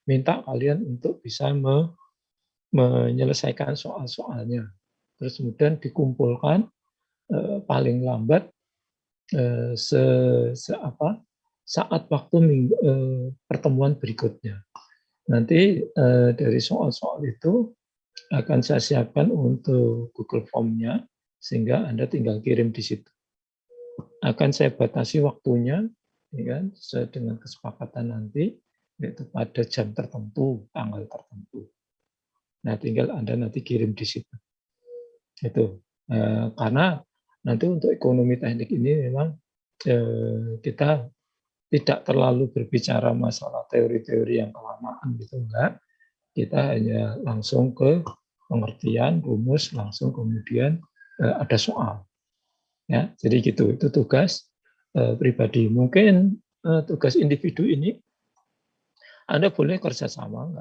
minta kalian untuk bisa menyelesaikan soal-soalnya. Terus kemudian dikumpulkan paling lambat saat waktu pertemuan berikutnya. Nanti dari soal-soal itu akan saya siapkan untuk Google Form-nya, sehingga Anda tinggal kirim di situ. Akan saya batasi waktunya, ya kan, sesuai dengan kesepakatan nanti, yaitu pada jam tertentu, tanggal tertentu. Nah, tinggal Anda nanti kirim di situ. Itu karena nanti untuk ekonomi teknik ini memang kita tidak terlalu berbicara masalah teori-teori yang kelamaan gitu, enggak. Kita hanya langsung ke pengertian, rumus, langsung kemudian ada soal. Ya, jadi gitu. Itu tugas pribadi. Mungkin tugas individu ini Anda boleh kerjasama,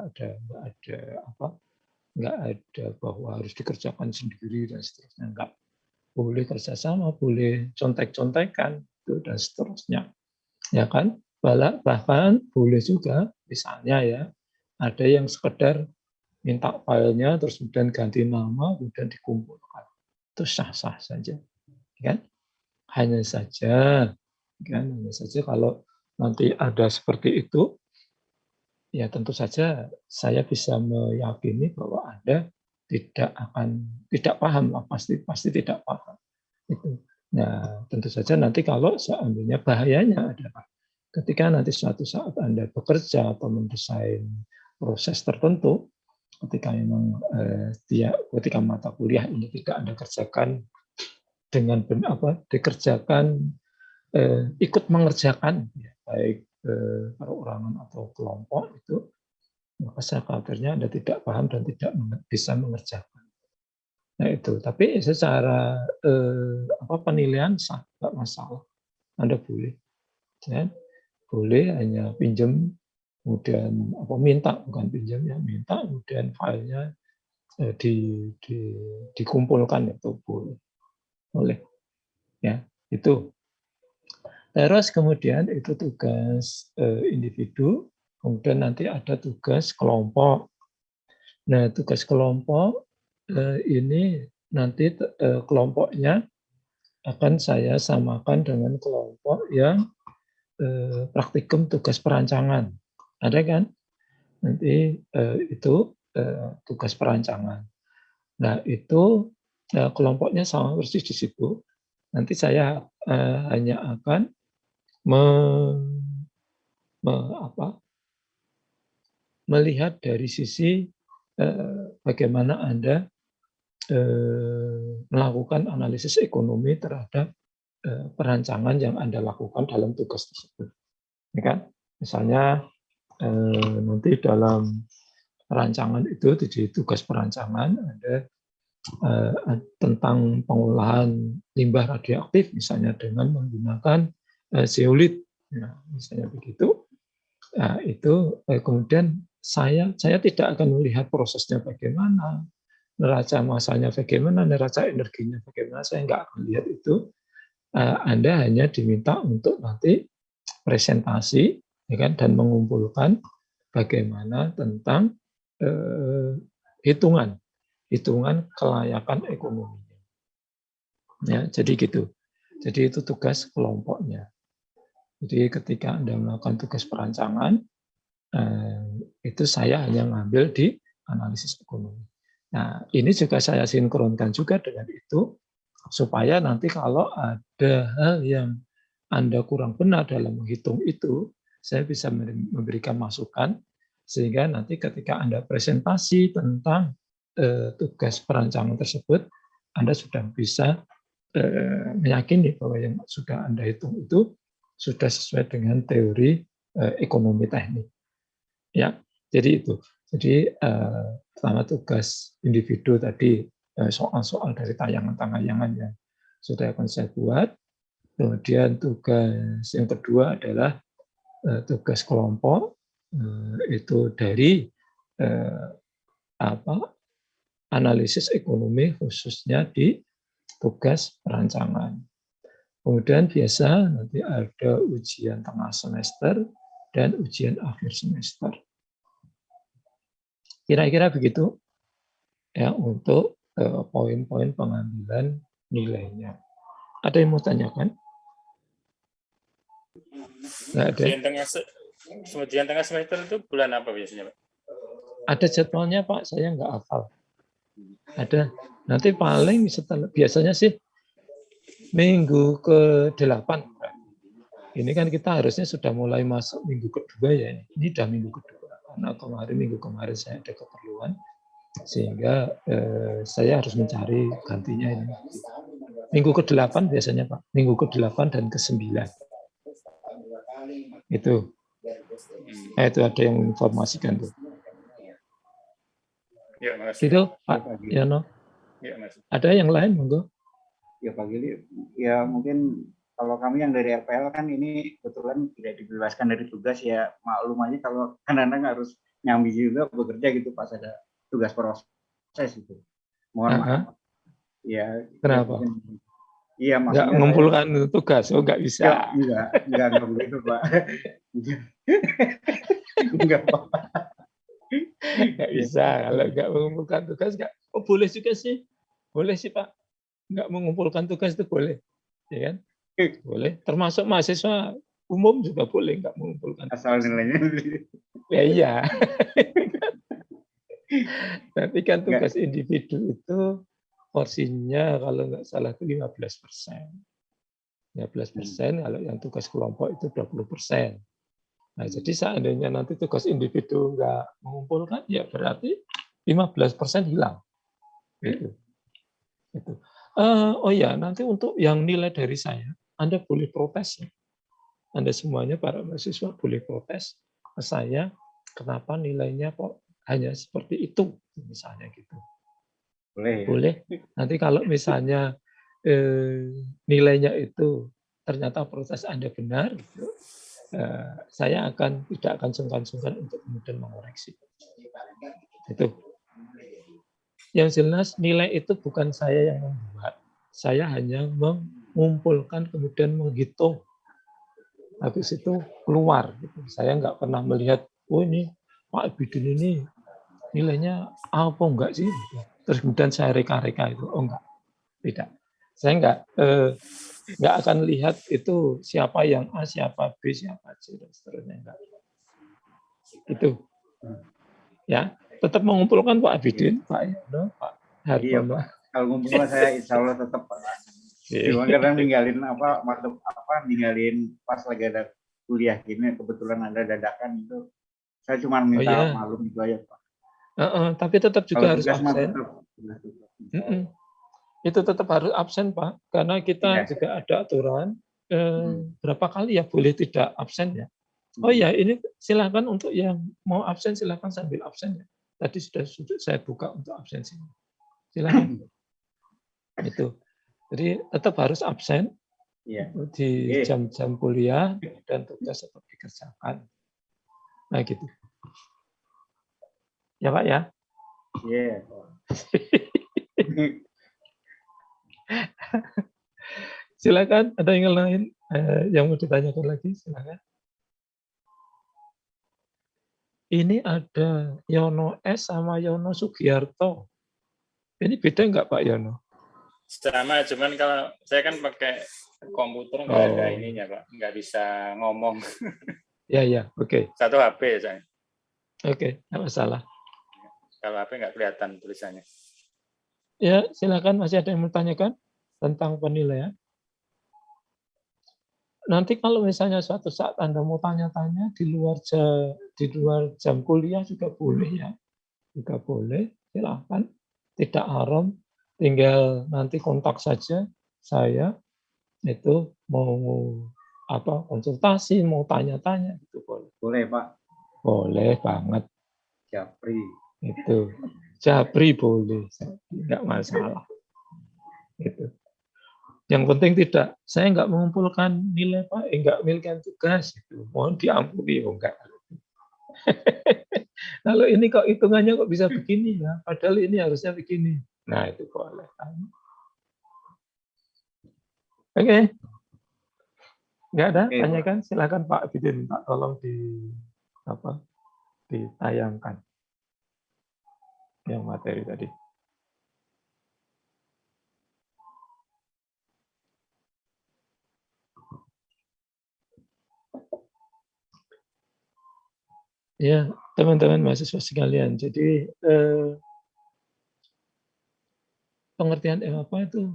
nggak ada bahwa harus dikerjakan sendiri dan seterusnya, enggak. Boleh kerjasama, boleh contek-contekan, itu dan seterusnya, ya kan? Bahkan boleh juga, misalnya ya, ada yang sekedar minta filenya, terus kemudian ganti nama, kemudian dikumpulkan. Itu sah-sah saja, kan? Hanya saja kalau nanti ada seperti itu, ya tentu saja saya bisa meyakini bahwa Anda tidak paham lah, pasti tidak paham. Itu. Nah, tentu saja nanti kalau seandainya bahayanya adalah ketika nanti suatu saat Anda bekerja atau mendesain proses tertentu, ketika memang ketika mata kuliah ini tidak Anda kerjakan dengan dikerjakan ikut mengerjakan, ya, baik perorangan atau kelompok itu, maka saya khawatirnya Anda tidak paham dan tidak bisa mengerjakan. Nah itu, tapi secara penilaian sah, nggak masalah. Anda boleh, ya, boleh hanya pinjam, kemudian minta, bukan pinjam ya, minta, kemudian filenya dikumpulkan, itu boleh, ya itu. Terus kemudian itu tugas individu, kemudian nanti ada tugas kelompok. Nah, tugas kelompok ini nanti kelompoknya akan saya samakan dengan kelompok yang praktikum tugas perancangan. Ada kan? Nanti itu tugas perancangan. Nah, itu kelompoknya sama persis di situ. Nanti saya hanya akan melihat dari sisi bagaimana Anda melakukan analisis ekonomi terhadap perancangan yang Anda lakukan dalam tugas tersebut. Ya kan? Misalnya nanti dalam perancangan itu, di tugas perancangan ada tentang pengolahan limbah radioaktif, misalnya dengan menggunakan zeolit, nah, misalnya begitu. Nah, itu kemudian saya tidak akan melihat prosesnya bagaimana, neraca masanya bagaimana, neraca energinya bagaimana, saya nggak akan lihat itu. Anda hanya diminta untuk nanti presentasi, ya kan, dan mengumpulkan bagaimana tentang hitungan kelayakan ekonomi. Ya, jadi gitu. Jadi itu tugas kelompoknya. Jadi ketika Anda melakukan tugas perancangan, itu saya hanya ngambil di analisis ekonomi. Nah, ini juga saya sinkronkan juga dengan itu, supaya nanti kalau ada hal yang Anda kurang benar dalam menghitung itu, saya bisa memberikan masukan, sehingga nanti ketika Anda presentasi tentang tugas perancangan tersebut, Anda sudah bisa meyakini bahwa yang sudah Anda hitung itu sudah sesuai dengan teori ekonomi teknik. Ya, jadi itu. Jadi pertama tugas individu tadi, soal-soal dari tayangan-tayangan yang sudah akan saya buat. Kemudian tugas yang kedua adalah tugas kelompok, itu dari analisis ekonomi khususnya di tugas perancangan. Kemudian biasa nanti ada ujian tengah semester dan ujian akhir semester. Kira-kira begitu ya untuk poin-poin pengambilan nilainya. Ada yang mau tanyakan? Nggak ada. Ujian tengah semester itu bulan apa biasanya, Pak? Ada jadwalnya, Pak. Saya nggak hafal. Ada. Nanti paling setelah, biasanya sih minggu ke-8. Ini kan kita harusnya sudah mulai masuk minggu kedua ya. Ini udah minggu kedua. Karena minggu kemarin saya ada keperluan. Sehingga saya harus mencari gantinya ini. Minggu ke-8 biasanya, Pak. Minggu ke-8 dan ke-9. Itu. Itu ada yang menginformasikan tuh. Ya, makasih. Gitu, Pak Yono. Ya, makasih. Ada yang lain, monggo? Ya, Pak Gili. Ya, mungkin kalau kami yang dari RPL kan ini kebetulan tidak dibebaskan dari tugas, ya maklum aja kalau kadang-kadang harus nyambi juga bekerja gitu pas ada tugas proses itu. Mohon maaf. Ya, kenapa? Iya, nggak maksudnya mengumpulkan tugas, nggak bisa. Enggak begitu, Pak. Enggak, Pak. Nggak bisa, kalau nggak mengumpulkan tugas, nggak. Oh, boleh juga sih. Boleh sih, Pak. Nggak mengumpulkan tugas itu boleh. Ya kan? Boleh. Termasuk mahasiswa umum juga boleh nggak mengumpulkan tugas. Asal nilainya. Ya iya. Tapi kan tugas individu itu porsinya kalau nggak salah itu 15%. 15%, kalau yang tugas kelompok itu 20%. Nah, jadi seandainya nanti tugas individu nggak mengumpulkan, ya berarti 15% hilang. Gitu. Gitu. Oh ya, nanti untuk yang nilai dari saya, Anda boleh protes ya. Anda semuanya para mahasiswa boleh protes ke saya, kenapa nilainya kok hanya seperti itu, misalnya gitu. Boleh. Ya? Boleh. Nanti kalau misalnya nilainya itu ternyata proses Anda benar, gitu, saya tidak akan sungkan-sungkan untuk kemudian mengoreksi. Itu. Yang jelas nilai itu bukan saya yang membuat. Saya hanya mengumpulkan kemudian menghitung. Habis itu keluar. Gitu. Saya nggak pernah melihat, oh ini Pak Bidin ini nilainya apa enggak sih? Terus kemudian saya reka-reka itu. Oh enggak, tidak. Saya nggak akan lihat itu siapa yang A, siapa B, siapa C, dan seterusnya. Enggak. Itu. Ya, tetap mengumpulkan Pak Abidin, Pak Yono, Pak Hartono. Iya, kalau ngumpul saya insya Allah tetap, Pak. Cuma kadang ninggalin ninggalin pas lagi ada kuliah gini, kebetulan ada dadakan itu. Saya cuma minta maklum itu aja, Pak. Tapi tetap juga harus absen. Tetap. Itu tetap harus absen, Pak, karena kita juga ada aturan berapa kali ya boleh tidak absen ya. Oh ya, ini silakan untuk yang mau absen silakan sambil absen ya. Tadi sudah saya buka untuk absensi. Silakan. Itu. Jadi tetap harus absen di jam-jam kuliah dan tugas tetap dikerjakan. Nah gitu. Ya Pak ya. Iya. Silakan. Ada yang lain yang mau ditanyakan lagi? Silakan. Ini ada Yono S sama Yono Sugiarto. Ini beda nggak Pak Yono? Sama, cuman kalau saya kan pakai komputer nggak ada ininya Pak, nggak bisa ngomong. Ya, oke. Satu HP ya saya. Oke, nggak masalah. Kalau HP nggak kelihatan tulisannya. Ya, silakan. Masih ada yang mau tanyakan tentang penilaian? Nanti kalau misalnya suatu saat Anda mau tanya-tanya di luar jam kuliah juga boleh ya. Juga boleh, silakan. Tidak haram, tinggal nanti kontak saja saya itu mau konsultasi, mau tanya-tanya itu boleh. Boleh, Pak. Boleh banget. Japri. Itu. Japri boleh, enggak masalah. Itu. Yang penting saya nggak mengumpulkan nilai Pak, nggak memiliki tugas. Gitu. Mohon diampuni, enggak. Kalau ini kok hitungannya kok bisa begini ya, padahal ini harusnya begini. Nah itu boleh. Oke. Nggak ada, tanyakan. Silakan Pak Bidin, Pak tolong ditayangkan. yang materi tadi. Ya, teman-teman mahasiswa sekalian. Jadi pengertian apa itu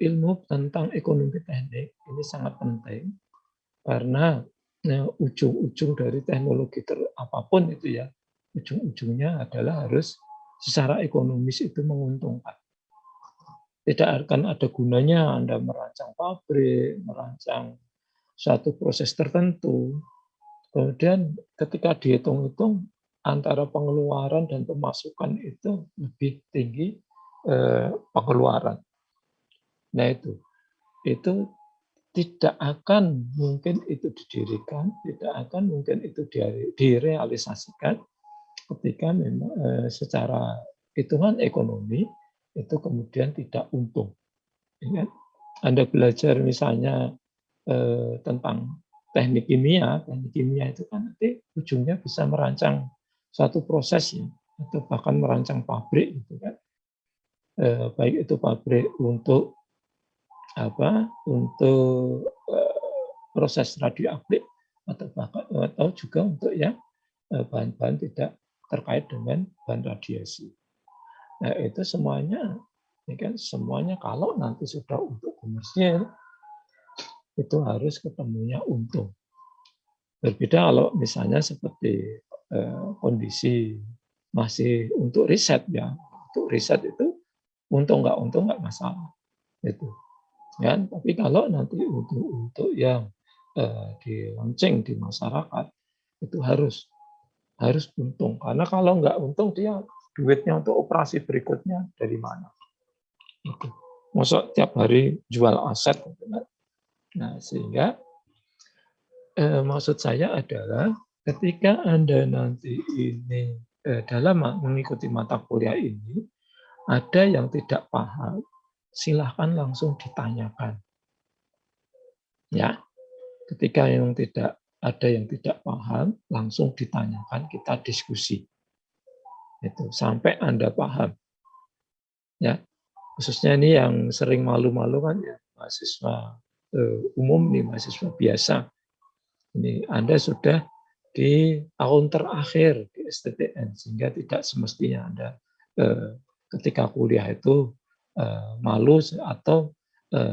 ilmu tentang ekonomi teknik ini sangat penting karena ujung-ujung dari teknologi apapun itu ya, ujung-ujungnya adalah harus secara ekonomis itu menguntungkan. Tidak akan ada gunanya Anda merancang pabrik, merancang suatu proses tertentu, kemudian ketika dihitung-hitung antara pengeluaran dan pemasukan itu lebih tinggi pengeluaran. Nah itu tidak akan mungkin itu didirikan, tidak akan mungkin itu direalisasikan ketika memang secara hitungan ekonomi itu kemudian tidak untung. Ya, Anda belajar misalnya tentang teknik kimia itu kan nanti ujungnya bisa merancang suatu proses ya, atau bahkan merancang pabrik gitu kan. Baik itu pabrik untuk proses radioaktif atau juga untuk yang bahan-bahan tidak terkait dengan bahan radiasi. Nah, itu semuanya kalau nanti sudah untuk komersial itu harus ketemunya untung. Berbeda kalau misalnya seperti kondisi masih untuk riset ya. Untuk riset itu untung nggak masalah. Itu. Ya, tapi kalau nanti untuk yang di launching di masyarakat itu harus untung, karena kalau nggak untung dia duitnya untuk operasi berikutnya dari mana? Itu. Masuk tiap hari jual aset. Nah, sehingga maksud saya adalah ketika Anda nanti ini dalam mengikuti mata kuliah ini ada yang tidak paham, silahkan langsung ditanyakan. Ya, ketika ada yang tidak paham, langsung ditanyakan, kita diskusi. Itu sampai Anda paham. Ya, khususnya ini yang sering malu-malu kan ya, mahasiswa umum nih, mahasiswa biasa. Ini Anda sudah di tahun terakhir di STTN, sehingga tidak semestinya Anda ketika kuliah itu malu atau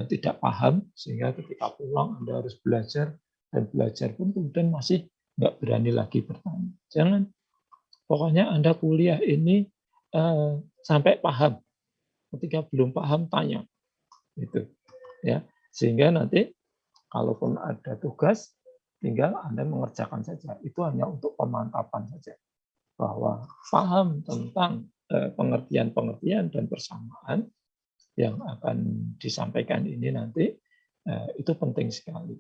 tidak paham, sehingga ketika pulang Anda harus belajar, dan belajar pun kemudian masih nggak berani lagi bertanya. Jangan. Pokoknya Anda kuliah ini sampai paham. Ketika belum paham, tanya. Gitu. Ya. Sehingga nanti kalaupun ada tugas, tinggal Anda mengerjakan saja. Itu hanya untuk pemantapan saja. Bahwa paham tentang pengertian-pengertian dan persamaan yang akan disampaikan ini nanti, itu penting sekali.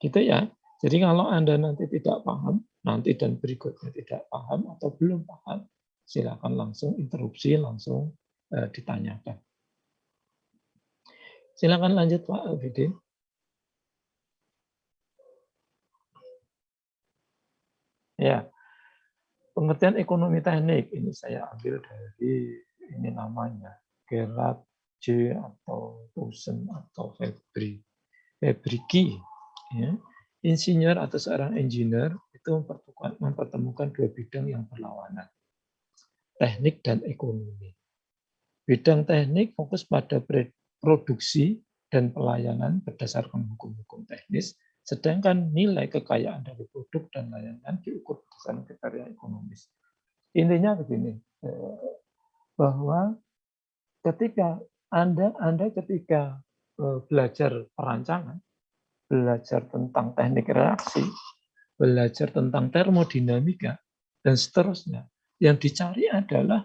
Gitu ya. Jadi kalau Anda nanti tidak paham, nanti dan berikutnya tidak paham atau belum paham, silakan langsung interupsi, langsung ditanyakan. Silakan lanjut Pak Alfidin. Ya, pengertian ekonomi teknik ini saya ambil dari ini namanya Gerard J atau Towson atau Fabriki. Ya. Insinyur atau seorang engineer itu mempertemukan dua bidang yang berlawanan, teknik dan ekonomi. Bidang teknik fokus pada produksi dan pelayanan berdasarkan hukum-hukum teknis, sedangkan nilai kekayaan dari produk dan layanan diukur berdasarkan kriteria ekonomis. Intinya begini, bahwa ketika Anda ketika belajar perancangan, belajar tentang teknik reaksi, belajar tentang termodinamika, dan seterusnya. Yang dicari adalah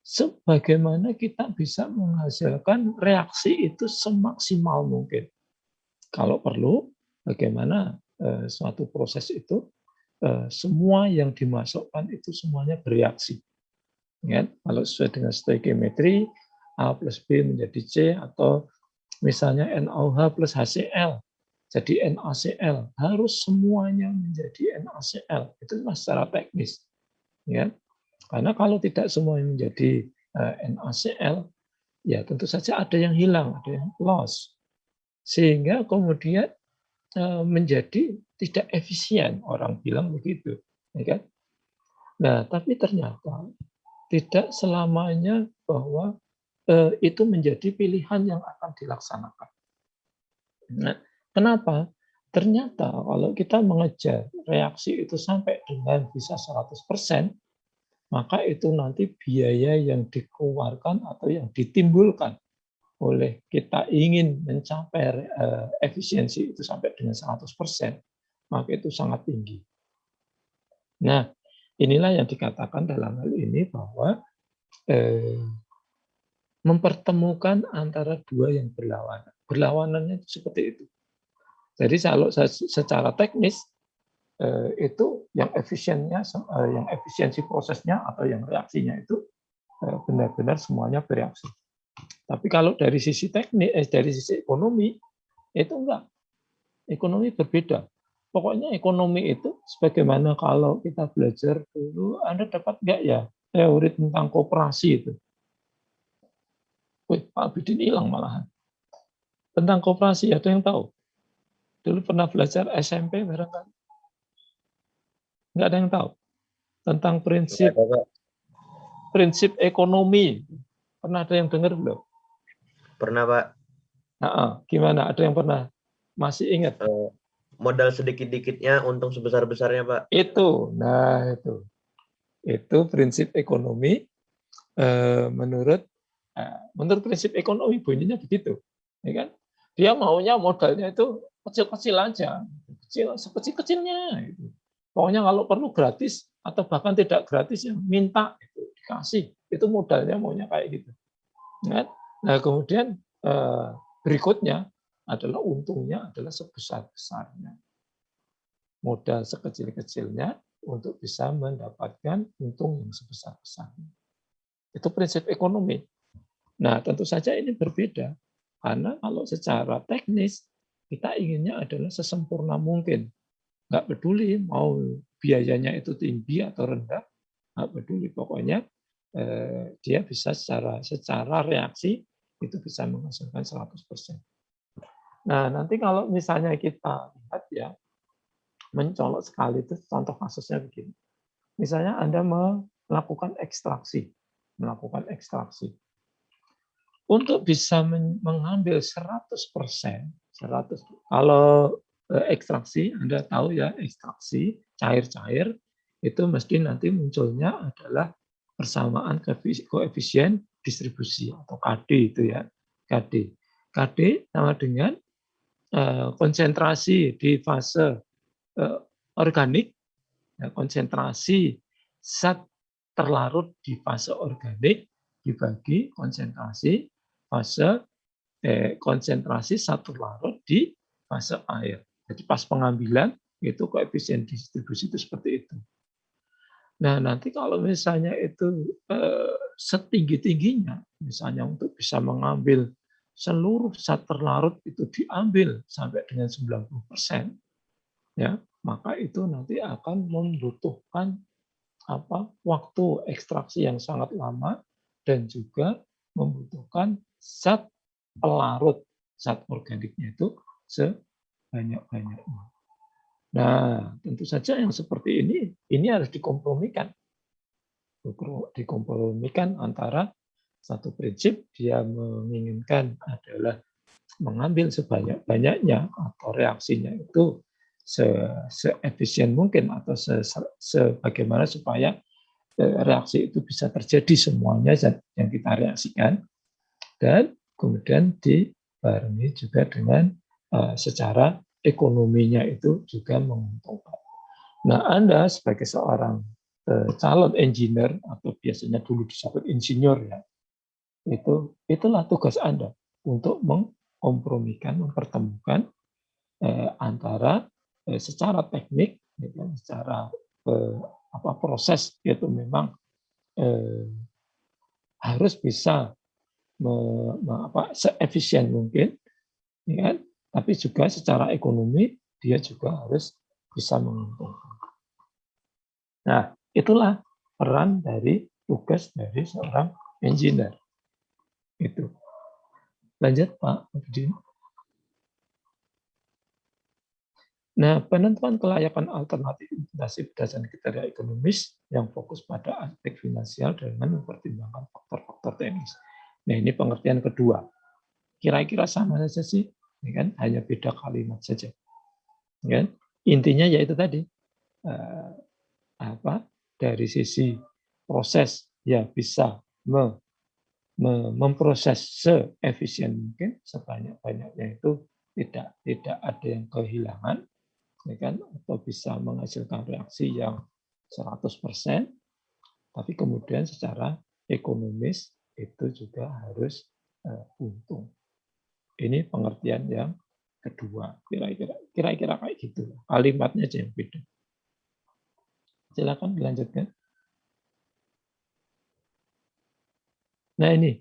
sebagaimana kita bisa menghasilkan reaksi itu semaksimal mungkin. Kalau perlu, bagaimana suatu proses itu, semua yang dimasukkan itu semuanya bereaksi. Ya, kalau sesuai dengan stoikiometri, A plus B menjadi C, atau misalnya NaOH plus HCl. Jadi NaCl harus semuanya menjadi NaCl. Itu secara teknis. Ya. Karena kalau tidak semua menjadi NaCl, ya tentu saja ada yang hilang, ada yang loss. Sehingga kemudian menjadi tidak efisien, orang bilang begitu, ya kan? Nah, tapi ternyata tidak selamanya bahwa itu menjadi pilihan yang akan dilaksanakan. Nah, kenapa? Ternyata kalau kita mengejar reaksi itu sampai dengan bisa 100%, maka itu nanti biaya yang dikeluarkan atau yang ditimbulkan oleh kita ingin mencapai efisiensi itu sampai dengan 100%, maka itu sangat tinggi. Nah, inilah yang dikatakan dalam hal ini bahwa mempertemukan antara dua yang berlawanan. Berlawanannya seperti itu. Jadi kalau secara teknis itu yang efisiennya, yang efisiensi prosesnya atau yang reaksinya itu benar-benar semuanya bereaksi. Tapi kalau dari sisi teknis, dari sisi ekonomi itu enggak. Ekonomi berbeda. Pokoknya ekonomi itu sebagaimana kalau kita belajar dulu, Anda dapat enggak ya teori tentang koperasi itu? Wih, Pak Bidin hilang malahan. Tentang koperasi ada yang tahu? Dulu pernah belajar SMP barangkali? Enggak ada yang tahu tentang prinsip ekonomi. Pernah ada yang dengar belum? Pernah, Pak. Gimana? Ada yang pernah? Masih ingat? Modal sedikit-dikitnya, untung sebesar-besarnya, Pak. Itu. Nah, itu. Itu prinsip ekonomi. Menurut prinsip ekonomi bunyinya begitu. Ya kan? Dia maunya modalnya itu kecil-kecil aja. Kecil, sekecil-kecilnya. Gitu. Pokoknya kalau perlu gratis, atau bahkan tidak gratis, ya minta, itu dikasih. Itu modalnya maunya kayak gitu. Nah, kemudian berikutnya adalah untungnya adalah sebesar-besarnya. Modal sekecil-kecilnya untuk bisa mendapatkan untung yang sebesar-besarnya. Itu prinsip ekonomi. Nah, tentu saja ini berbeda. Karena kalau secara teknis, kita inginnya adalah sesempurna mungkin. Nggak peduli mau biayanya itu tinggi atau rendah, nggak peduli. Pokoknya dia bisa secara reaksi itu bisa menghasilkan 100%. Nah, nanti kalau misalnya kita lihat ya, mencolok sekali itu contoh kasusnya begini. Misalnya Anda melakukan ekstraksi. Untuk bisa mengambil 100%, kalau ekstraksi, Anda tahu ya, ekstraksi cair-cair itu mesti nanti munculnya adalah persamaan koefisien distribusi atau KD itu ya. KD sama dengan konsentrasi di fase organik, konsentrasi zat terlarut di fase organik dibagi konsentrasi konsentrasi zat terlarut di fase air. Jadi pas pengambilan itu koefisien distribusi itu seperti itu. Nah, nanti kalau misalnya itu setinggi-tingginya, misalnya untuk bisa mengambil seluruh zat terlarut itu diambil sampai dengan 90%, ya, maka itu nanti akan membutuhkan waktu ekstraksi yang sangat lama dan juga membutuhkan zat pelarut, zat organiknya itu sebanyak-banyaknya. Nah, tentu saja yang seperti ini harus dikompromikan. Dikompromikan antara satu prinsip dia menginginkan adalah mengambil sebanyak-banyaknya atau reaksinya itu se-efisien mungkin atau sebagaimana supaya reaksi itu bisa terjadi semuanya yang kita reaksikan, dan kemudian dibarengi juga dengan secara ekonominya itu juga menguntungkan. Nah, Anda sebagai seorang calon engineer atau biasanya dulu disebut insinyur ya, itulah tugas Anda untuk mengkompromikan, mempertemukan antara secara teknik, secara proses itu memang harus bisa seefisien mungkin, ya kan? Tapi juga secara ekonomi dia juga harus bisa menguntungkan. Nah, itulah peran dari tugas dari seorang engineer. Itu. Lanjut Pak Abidin. Nah, penentuan kelayakan alternatif investasi berdasarkan kriteria ekonomis yang fokus pada aspek finansial dengan mempertimbangkan faktor-faktor teknis. Nah, ini pengertian kedua. Kira-kira sama saja sih, ya kan? Hanya beda kalimat saja. Ya kan? Intinya yaitu tadi dari sisi proses ya bisa memproses seefisien mungkin, sebanyak-banyaknya itu tidak ada yang kehilangan, ya kan? Atau bisa menghasilkan reaksi yang 100%, tapi kemudian secara ekonomis itu juga harus untung. Ini pengertian yang kedua, kira-kira kayak gitu. Kalimatnya aja yang beda. Silakan dilanjutkan. Nah ini,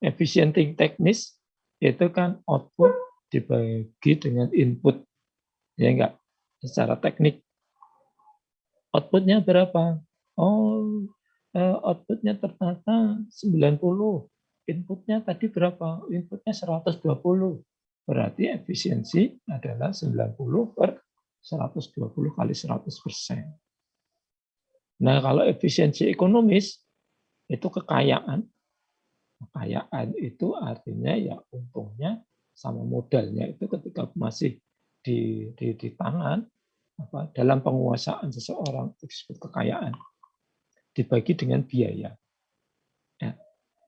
efficiency teknis itu kan output dibagi dengan input, ya enggak? Secara teknik. Outputnya berapa? Oh, outputnya ternyata 90. Inputnya tadi berapa? Inputnya 120. Berarti efisiensi adalah 90 per 120 kali 100%. Nah, kalau efisiensi ekonomis, itu kekayaan. Kekayaan itu artinya ya untungnya sama modalnya itu ketika masih di tangan, dalam penguasaan seseorang itu disebut kekayaan. Dibagi dengan biaya. Ya,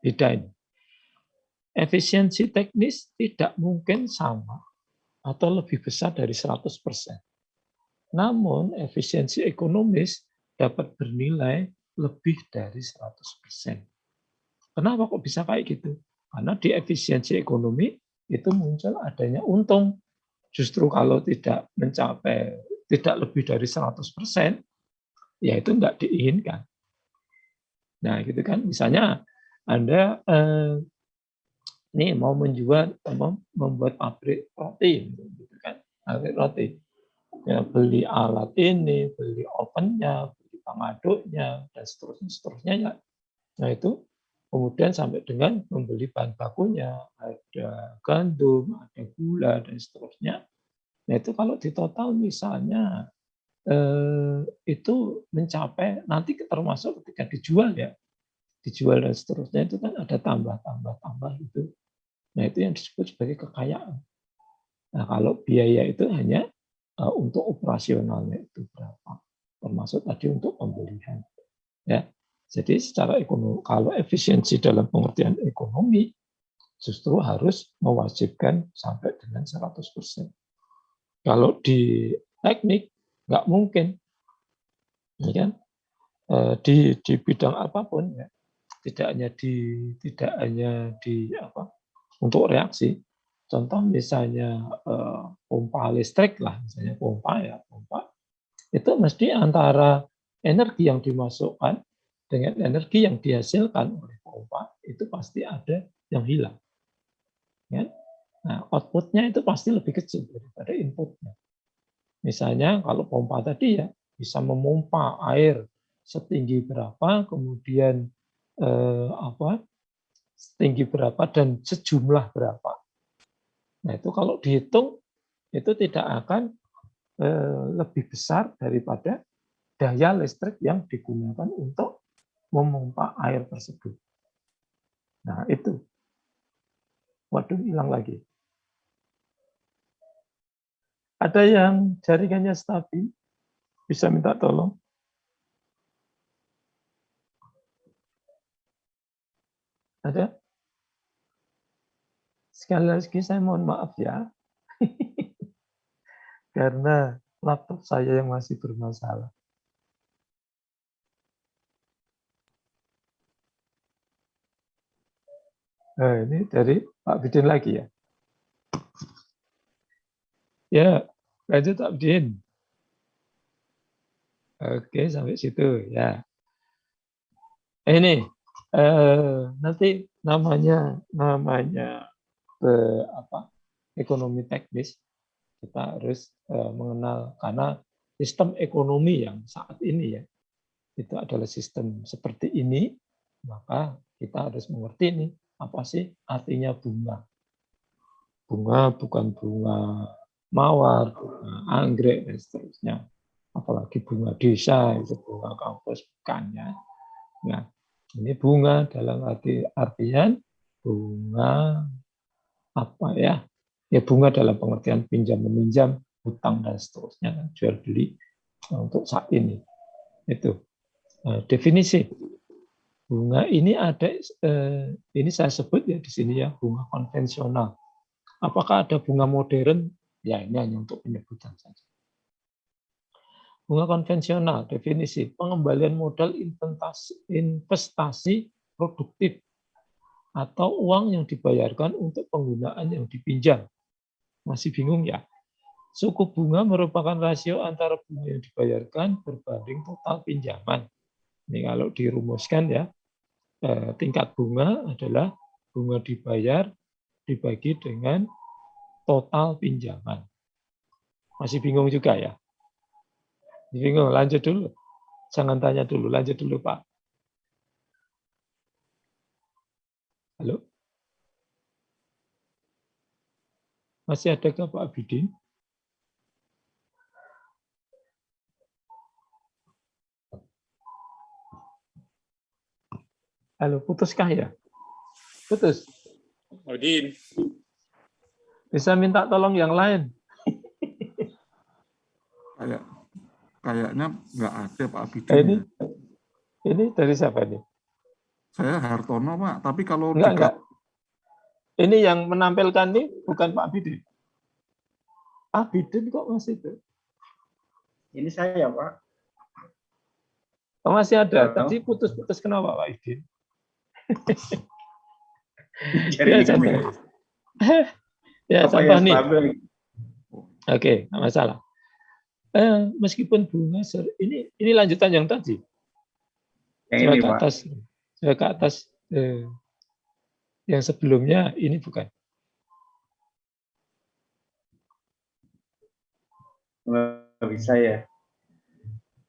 beda ini. Efisiensi teknis tidak mungkin sama atau lebih besar dari 100%. Namun efisiensi ekonomis dapat bernilai lebih dari 100%. Kenapa kok bisa kayak gitu? Karena di efisiensi ekonomi itu muncul adanya untung. Justru kalau tidak mencapai, tidak lebih dari 100%, ya itu nggak diinginkan. Nah, gitu kan. Misalnya Anda mau menjual, membuat pabrik roti, gitu kan, pabrik roti. Ya, beli alat ini, beli ovennya, beli pengaduknya, dan seterusnya ya. Nah itu kemudian sampai dengan membeli bahan bakunya, ada gandum, ada gula, dan seterusnya. Nah itu kalau di total misalnya itu mencapai nanti termasuk ketika dijual ya, dijual dan seterusnya itu kan ada tambah itu. Nah itu yang disebut sebagai kekayaan. Nah kalau biaya itu hanya untuk operasionalnya itu berapa, termasuk tadi untuk pembelian. Ya, jadi secara ekonomi, kalau efisiensi dalam pengertian ekonomi justru harus mewajibkan sampai dengan 100%. Kalau di teknik nggak mungkin, ya kan? Di bidang apapun ya, tidak hanya di untuk reaksi. Contoh misalnya pompa listrik lah, misalnya pompa itu mesti antara energi yang dimasukkan dengan energi yang dihasilkan oleh pompa itu pasti ada yang hilang. Ya? Nah, outputnya itu pasti lebih kecil daripada inputnya. Misalnya kalau pompa tadi ya bisa memompa air setinggi berapa, kemudian setinggi berapa dan sejumlah berapa. Nah itu kalau dihitung itu tidak akan lebih besar daripada daya listrik yang digunakan untuk memompa air tersebut. Nah itu. Waduh, hilang lagi. Ada yang jaringannya stabil? Bisa minta tolong? Ada? Sekali lagi saya mohon maaf ya. Karena laptop saya yang masih bermasalah. Nah, ini dari Pak Bidin lagi ya. Ya, lanjut Pak Bidin. Oke, sampai situ ya. Ini nanti namanya ekonomi teknis kita harus mengenal karena sistem ekonomi yang saat ini ya itu adalah sistem seperti ini, maka kita harus mengerti nih, apa sih artinya bunga. Bunga bukan bunga mawar, bunga anggrek, dan seterusnya. Apalagi bunga desa, itu bunga kampus, bukan ya. Nah, ini bunga dalam artian bunga apa ya? Ya bunga dalam pengertian pinjam meminjam, hutang dan seterusnya, jual beli untuk saat ini. Itu definisi bunga ini ada. Ini saya sebut ya di sini ya bunga konvensional. Apakah ada bunga modern? Ya ini hanya untuk penyebutan saja. Bunga konvensional, definisi pengembalian modal investasi produktif atau uang yang dibayarkan untuk penggunaan yang dipinjam. Masih bingung ya? Suku bunga merupakan rasio antara bunga yang dibayarkan berbanding total pinjaman. Ini kalau dirumuskan ya, tingkat bunga adalah bunga dibayar dibagi dengan total pinjaman. Masih bingung juga ya? Bingung, lanjut dulu. Jangan tanya dulu, lanjut dulu Pak. Halo? Masih adakah Pak Abidin? Halo, putuskah ya? Putus. Udin. Bisa minta tolong yang lain. Kayaknya nggak ada Pak Abidin. Ini dari siapa nih? Saya Hartono Pak, tapi kalau Enggak. Ini yang menampilkan nih bukan Pak Abidin. Abidin kok masih itu? Ini saya Pak. Oh, masih ada. Halo. Tadi putus-putus kenapa Pak Abidin? Jadi ya, contoh nih. stabil. Oke, nggak masalah. Meskipun bunga ini lanjutan yang tadi. Yang ini, Pak. Saya ke atas yang sebelumnya ini bukan. Nggak bisa ya.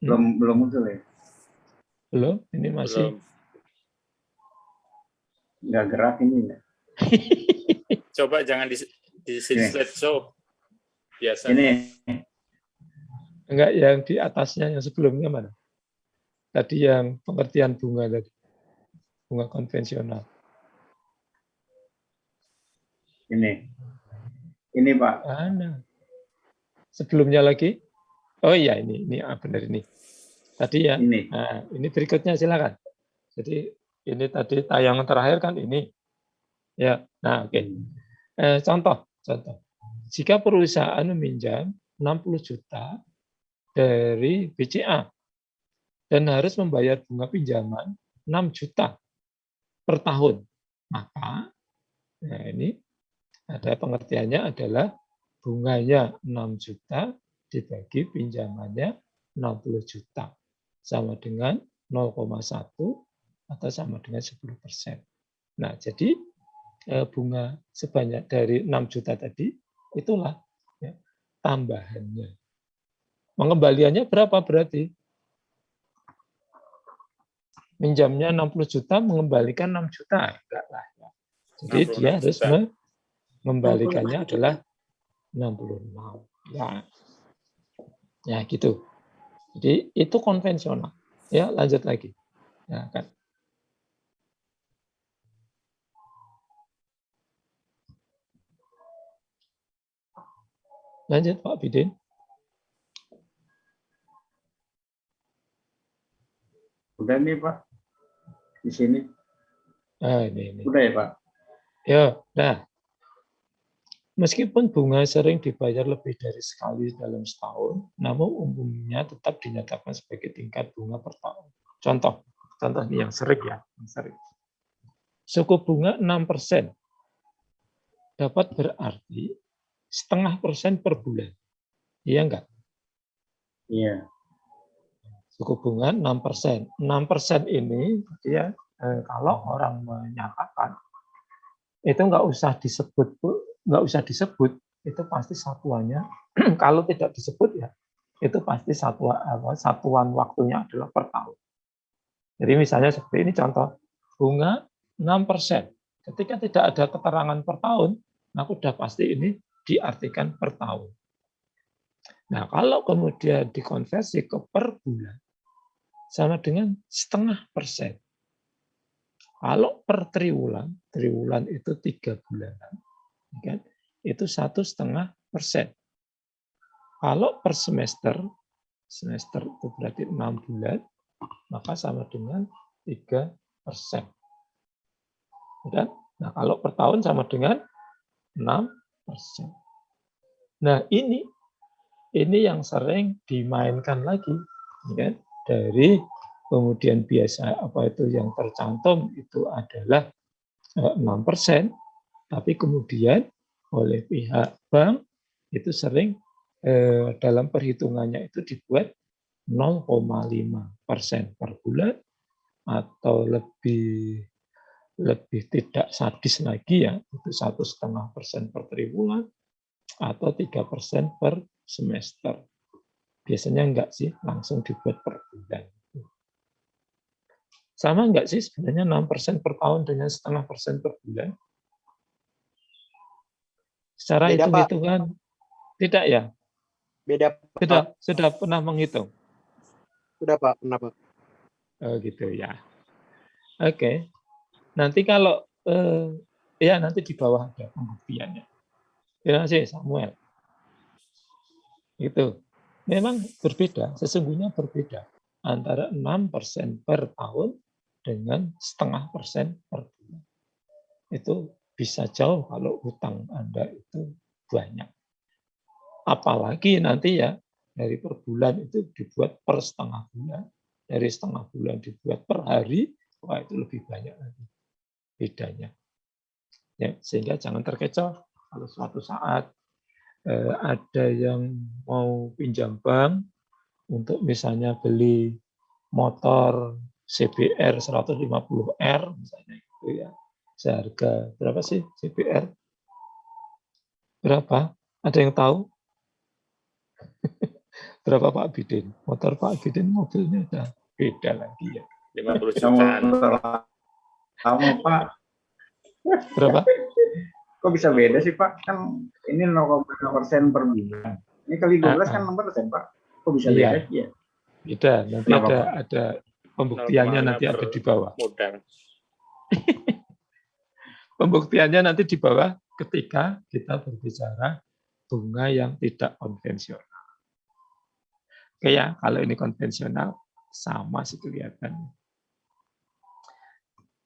Belum muncul ya. Belum, ini masih. Nggak gerak ini ya. Coba jangan di slideshow. Biasa. Ini. Enggak, yang di atasnya, yang sebelumnya mana? Tadi yang pengertian bunga tadi. Bunga konvensional. Ini Pak. Mana? Sebelumnya lagi? Oh iya, ini benar ini. Tadi ya. Ini. Nah, ini berikutnya silakan. Jadi ini tadi tayangan terakhir kan ini. Ya. Nah, oke. Contoh. Jika perusahaan meminjam 60 juta dari BCA dan harus membayar bunga pinjaman 6 juta per tahun, maka ini ada pengertiannya adalah bunganya 6 juta dibagi pinjamannya 60 juta sama dengan 0,1 atau sama dengan 10%. Nah, jadi bunga sebanyak dari 6 juta tadi itulah ya, tambahannya. Pengembaliannya berapa berarti? Minjamnya 60 juta, mengembalikan 6 juta. Enggak lah. Ya. Jadi dia harus mengembalikannya adalah 66. Ya, gitu. Jadi itu konvensional. Ya, lanjut lagi. Ya, kan. Lanjut Pak Bidin. Udah nih Pak. Di sini. Ini. Udah ya Pak? Ya, nah. Meskipun bunga sering dibayar lebih dari sekali dalam setahun, namun umumnya tetap dinyatakan sebagai tingkat bunga per tahun. Contoh ini yang sering ya. Suku bunga 6% dapat berarti 0,5% per bulan. Iya enggak? Iya. Suku bunga 6%. 6% ini dia kalau orang menyatakan itu nggak usah disebut, itu pasti satuannya. Kalau tidak disebut ya itu pasti satuan waktunya adalah per tahun. Jadi misalnya seperti ini contoh, bunga 6%. Ketika tidak ada keterangan per tahun, maka sudah pasti ini diartikan per tahun. Nah, kalau kemudian dikonversi ke per bulan, sama dengan 0,5%. Kalau per triwulan, triwulan itu 3 bulanan, kan? Itu 1,5%. Kalau per semester, semester itu berarti 6 bulan, maka sama dengan 3%. Kan? Nah, kalau per tahun sama dengan 6%. Nah, ini yang sering dimainkan lagi, kan? Dari kemudian biasa apa itu yang tercantum itu adalah 6%, tapi kemudian oleh pihak bank itu sering dalam perhitungannya itu dibuat 0,5% per bulan, atau lebih tidak sadis lagi ya, itu 1,5% per triwulan atau 3% per semester. Biasanya enggak sih, langsung dibuat per bulan. Sama enggak sih sebenarnya 6% per tahun dengan 0,5% per bulan? Secara Beda, Pak. hitung-hitungan tidak ya? Beda, Pak. Sudah pernah menghitung? Sudah, Pak. Kenapa? Oh gitu ya. Oke. Nanti kalau ya nanti di bawah ada pembuktiannya. Terima kasih Samuel. Itu memang berbeda, sesungguhnya berbeda antara 6% per tahun dengan 0,5% per bulan. Itu bisa jauh kalau hutang Anda itu banyak. Apalagi nanti ya dari per bulan itu dibuat per setengah bulan, dari setengah bulan dibuat per hari, wah itu lebih banyak lagi bedanya. Ya, sehingga jangan terkecoh kalau suatu saat ada yang mau pinjam bank untuk misalnya beli motor CBR 150R misalnya gitu ya. Seharga berapa sih CBR? Berapa? Ada yang tahu? Berapa Pak Bidin? Motor Pak Bidin mobilnya udah beda lagi ya. 50 jutaan. Lama Pak. Berapa? Kok bisa beda sih Pak? Kan ini 0,5% per bulan. Ini kali 12 kan 6% Pak. Kok bisa beda? Iya. Beda. Nanti ada pembuktiannya nanti ada di bawah. Modal. Pembuktiannya nanti di bawah ketika kita berbicara bunga yang tidak konvensional. Oke ya, kalau ini konvensional sama sih kelihatannya.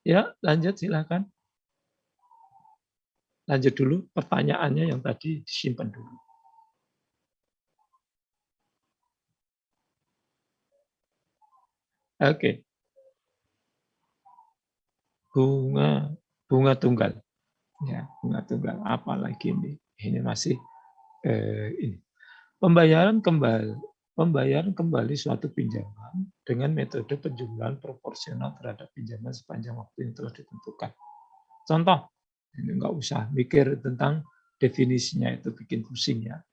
Ya, lanjut silakan. Lanjut dulu pertanyaannya yang tadi disimpan dulu. Oke. Bunga tunggal. Ya, bunga tunggal apalagi ini? Ini masih ini. Pembayaran kembali suatu pinjaman dengan metode penjumlahan proporsional terhadap pinjaman sepanjang waktu yang telah ditentukan. Contoh, ini nggak usah mikir tentang definisinya, itu bikin pusing ya.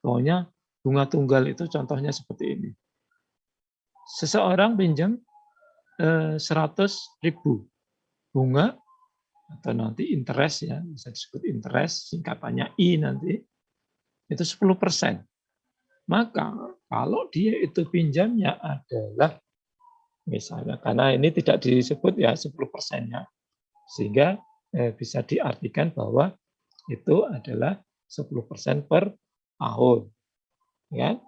Pokoknya bunga tunggal itu contohnya seperti ini. Seseorang pinjam 100.000 bunga atau nanti interest ya, bisa disebut interest, singkatannya I nanti, itu 10%. Maka kalau dia itu pinjamnya adalah misalnya, karena ini tidak disebut ya 10%-nya, sehingga bisa diartikan bahwa itu adalah 10% per tahun. Ya.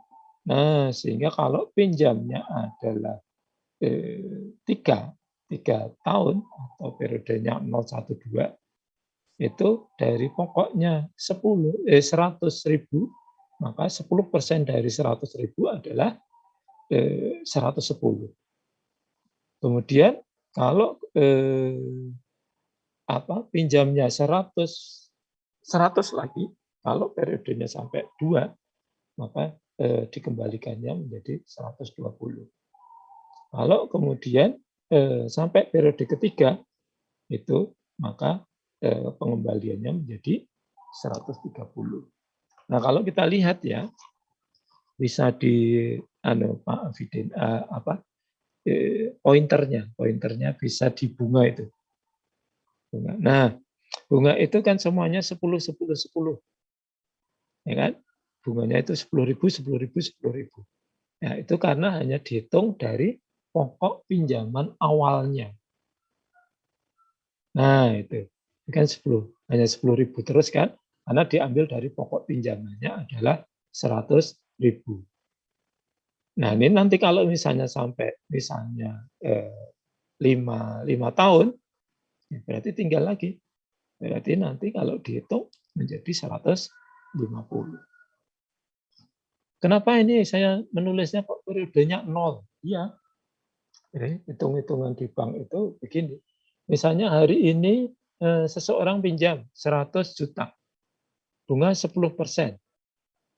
Nah, sehingga kalau pinjamnya adalah 3 tahun atau periodenya 012, itu dari pokoknya 100.000, maka 10% dari 100.000 adalah 110. Kemudian kalau pinjamnya 100 lagi, kalau periodenya sampai 2, maka dikembalikannya menjadi 120. Kalau kemudian sampai periode ketiga, itu maka pengembaliannya menjadi 130. Nah, kalau kita lihat ya, bisa di Pak Afidin, pointernya bisa di bunga itu. Bunga. Nah, bunga itu kan semuanya 10, 10, 10. Ya kan? Bunganya itu 10.000, 10.000, 10.000. Ya, itu karena hanya dihitung dari pokok pinjaman awalnya. Nah, itu kan 10, hanya 10.000 terus kan? Karena diambil dari pokok pinjamannya adalah 100.000. Nah, ini nanti kalau misalnya sampai misalnya 5 tahun, ya berarti tinggal lagi. Berarti nanti kalau dihitung menjadi 150. Kenapa ini saya menulisnya kok periodenya 0? Iya, hitung-hitungan di bank itu begini. Misalnya hari ini seseorang pinjam 100 juta, bunga 10%.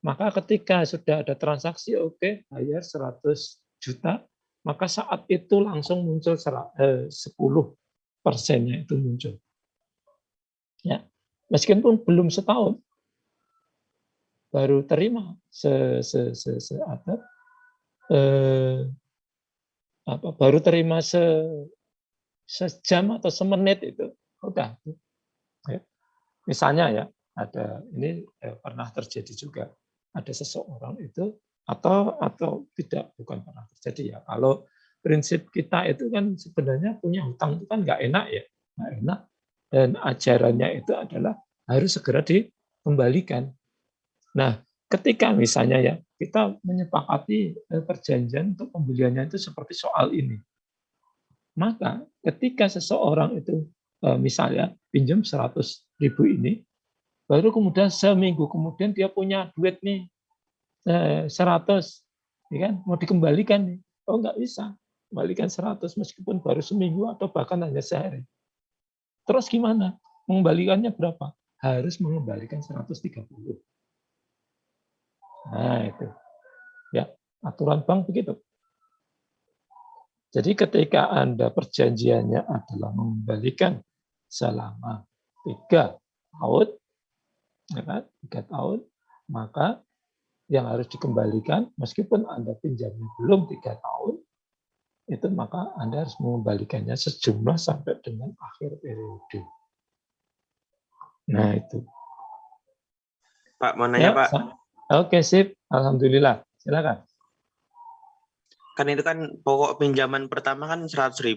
Maka ketika sudah ada transaksi, oke, bayar 100 juta, maka saat itu langsung muncul 10%-nya itu muncul. Ya, meskipun belum setahun, baru terima baru terima sejam atau semenit itu udah. Ya. Misalnya ya, ada ini pernah terjadi juga, ada seseorang itu atau tidak, bukan pernah terjadi ya. Kalau prinsip kita itu kan sebenarnya punya hutang itu kan nggak enak ya, nggak enak. Dan ajarannya itu adalah harus segera dikembalikan. Nah, ketika misalnya ya kita menyepakati perjanjian untuk pembeliannya itu seperti soal ini, maka ketika seseorang itu misalnya pinjam 100.000 ini, baru kemudian seminggu kemudian dia punya duit nih 100, ya kan, mau dikembalikan nih, oh nggak bisa kembalikan 100 meskipun baru seminggu atau bahkan hanya sehari. Terus gimana? Mengembalikannya berapa? Harus mengembalikan 130. Nah, itu. Ya, aturan bank begitu. Jadi ketika Anda perjanjiannya adalah mengembalikan selama 3 tahun, ya kan? 3 tahun, maka yang harus dikembalikan, meskipun Anda pinjamnya belum 3 tahun, itu maka Anda harus mengembalikannya sejumlah sampai dengan akhir periode. Nah, itu. Pak, mau nanya, Ya, Pak. Oke, sip. Alhamdulillah. Silakan. Kan itu kan pokok pinjaman pertama kan 100.000.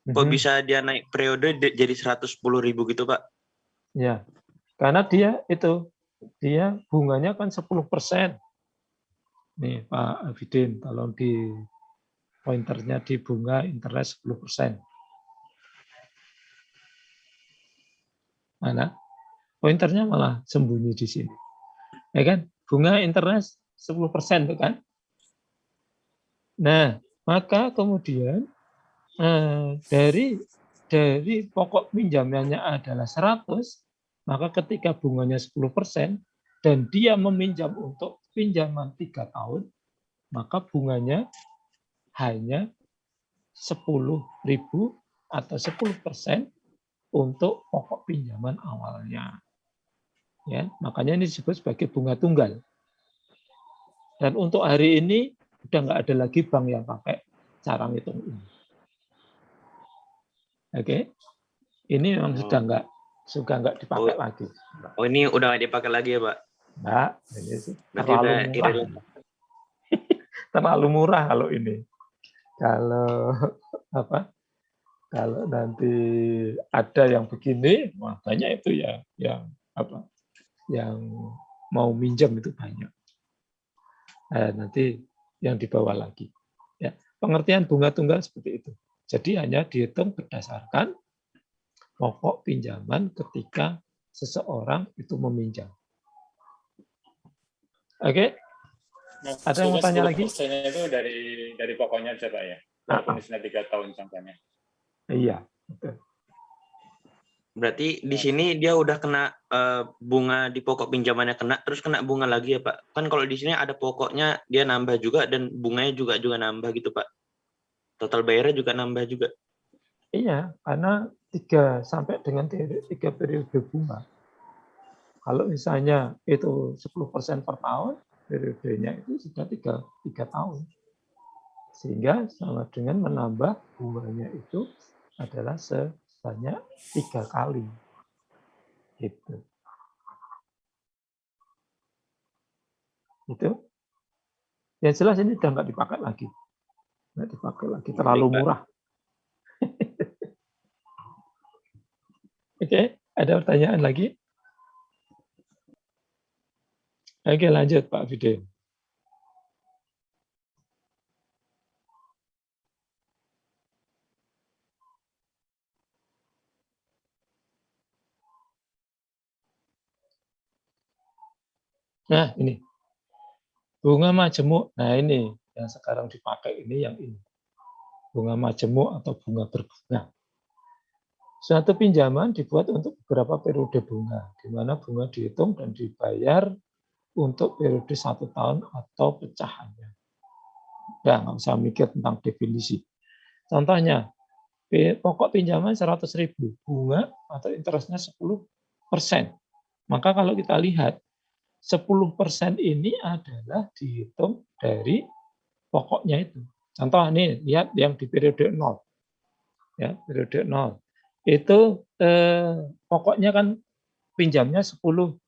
Kok bisa dia naik periode jadi 110.000 gitu, Pak? Ya, karena dia bunganya kan 10%. Nih Pak Afidin, tolong di pointernya di bunga interest 10%. Mana? Pointernya malah sembunyi di sini. Ya kan? Bunga interest 10% itu kan? Nah, maka kemudian dari pokok pinjamannya adalah 100, maka ketika bunganya 10% dan dia meminjam untuk pinjaman 3 tahun, maka bunganya hanya 10.000 atau 10% untuk pokok pinjaman awalnya. Ya, makanya ini disebut sebagai bunga tunggal. Dan untuk hari ini udah nggak ada lagi bank yang pakai cara ngitung ini. Oke, ini memang sudah nggak dipakai lagi. Oh, ini udah nggak dipakai lagi ya, Pak? Nggak, ini terlalu murah. Terlalu murah kalau ini. Kalau nanti ada yang begini, makanya itu ya yang mau minjam itu banyak. Nanti yang dibawa lagi. Ya, pengertian bunga tunggal seperti itu. Jadi hanya dihitung berdasarkan pokok pinjaman ketika seseorang itu meminjam. Oke? Ada yang mau tanya lagi? Itu dari pokoknya aja, Pak ya? Walaupun misalnya 3 tahun contohnya. Iya, betul. Berarti di sini dia udah kena bunga di pokok pinjamannya kena, terus kena bunga lagi ya, Pak? Kan kalau di sini ada pokoknya dia nambah juga dan bunganya juga nambah gitu, Pak. Total bayarnya juga nambah juga. Iya, karena 3 sampai dengan 3 periode bunga. Kalau misalnya itu 10% per tahun, periodenya itu sudah 3 tahun. Sehingga sama dengan menambah bunganya itu adalah sebanyak 3 kali. Gitu. Itu. Yang jelas ini udah nggak dipakai lagi. Nggak dipakai lagi, terlalu murah. Oke, ada pertanyaan lagi? Oke, lanjut Pak Fide. Nah, ini. Bunga majemuk. Nah, ini yang sekarang dipakai ini yang ini. Bunga majemuk atau bunga berbunga. Suatu pinjaman dibuat untuk beberapa periode bunga, di mana bunga dihitung dan dibayar untuk periode 1 tahun atau pecahannya. Ya, nggak usah mikir tentang definisi. Contohnya, pokok pinjaman 100.000, bunga atau interestnya 10%. Maka kalau kita lihat, 10% ini adalah dihitung dari pokoknya itu. Contoh nih, lihat yang di periode 0. Ya, periode 0. Itu pokoknya kan pinjamnya 100.000.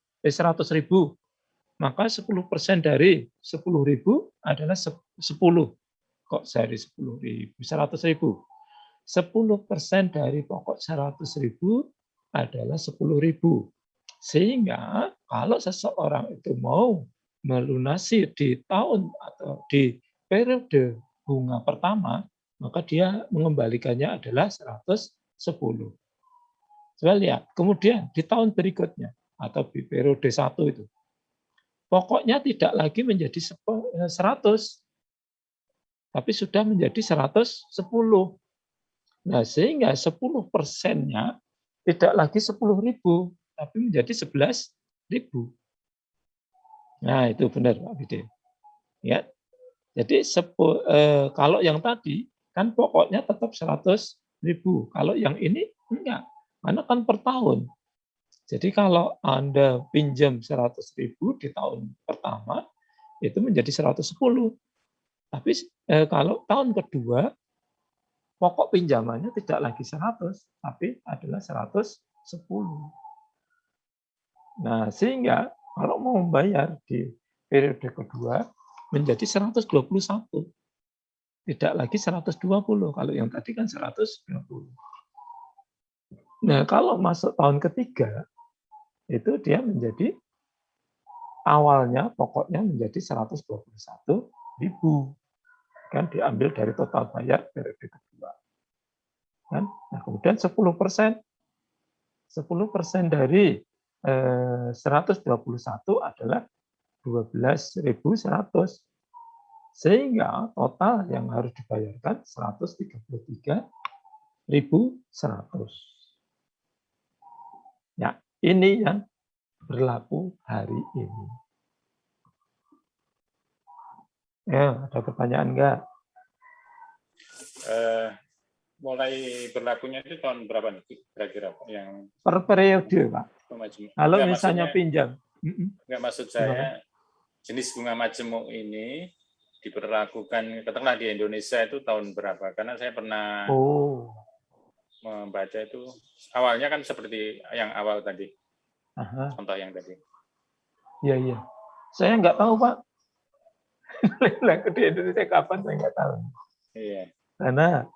Maka 10% dari 10.000 adalah 10. Kok dari 10.000? 100.000. 10% dari pokok 100.000 adalah 10.000. Sehingga kalau seseorang itu mau melunasi di tahun atau di periode bunga pertama, maka dia mengembalikannya adalah 110. Coba lihat, kemudian di tahun berikutnya atau di periode 1 itu, pokoknya tidak lagi menjadi 100, tapi sudah menjadi 110. Nah, sehingga 10%-nya tidak lagi 10.000, tapi menjadi 11.000. Nah, itu benar Pak Bide. Ya. Jadi kalau yang tadi kan pokoknya tetap 100.000. Kalau yang ini enggak, karena kan per tahun. Jadi kalau Anda pinjam 100.000 di tahun pertama, itu menjadi 110. Tapi kalau tahun kedua, pokok pinjamannya tidak lagi 100, tapi adalah 110. Nah, sehingga kalau mau membayar di periode kedua menjadi 121. Tidak lagi 120, kalau yang tadi kan 120. Nah, kalau masuk tahun ketiga, itu dia menjadi awalnya pokoknya menjadi 121.000. Kan diambil dari total bayar periode kedua. Kan? Nah, kemudian 10% dari 121 adalah 12.100. Sehingga total yang harus dibayarkan 133.100. Ya, ini yang berlaku hari ini. Ya, ada pertanyaan enggak? Mulai berlakunya itu tahun berapa nih kira-kira yang per periode, Pak. Kalau enggak, misalnya pinjam. Enggak, maksud saya jenis bunga majemuk ini diberlakukan katakanlah di Indonesia itu tahun berapa? Karena saya pernah membaca itu awalnya kan seperti yang awal tadi. Contoh yang tadi. Iya, iya. Saya nggak tahu, Pak. Di Indonesia kapan saya nggak tahu. Iya. Karena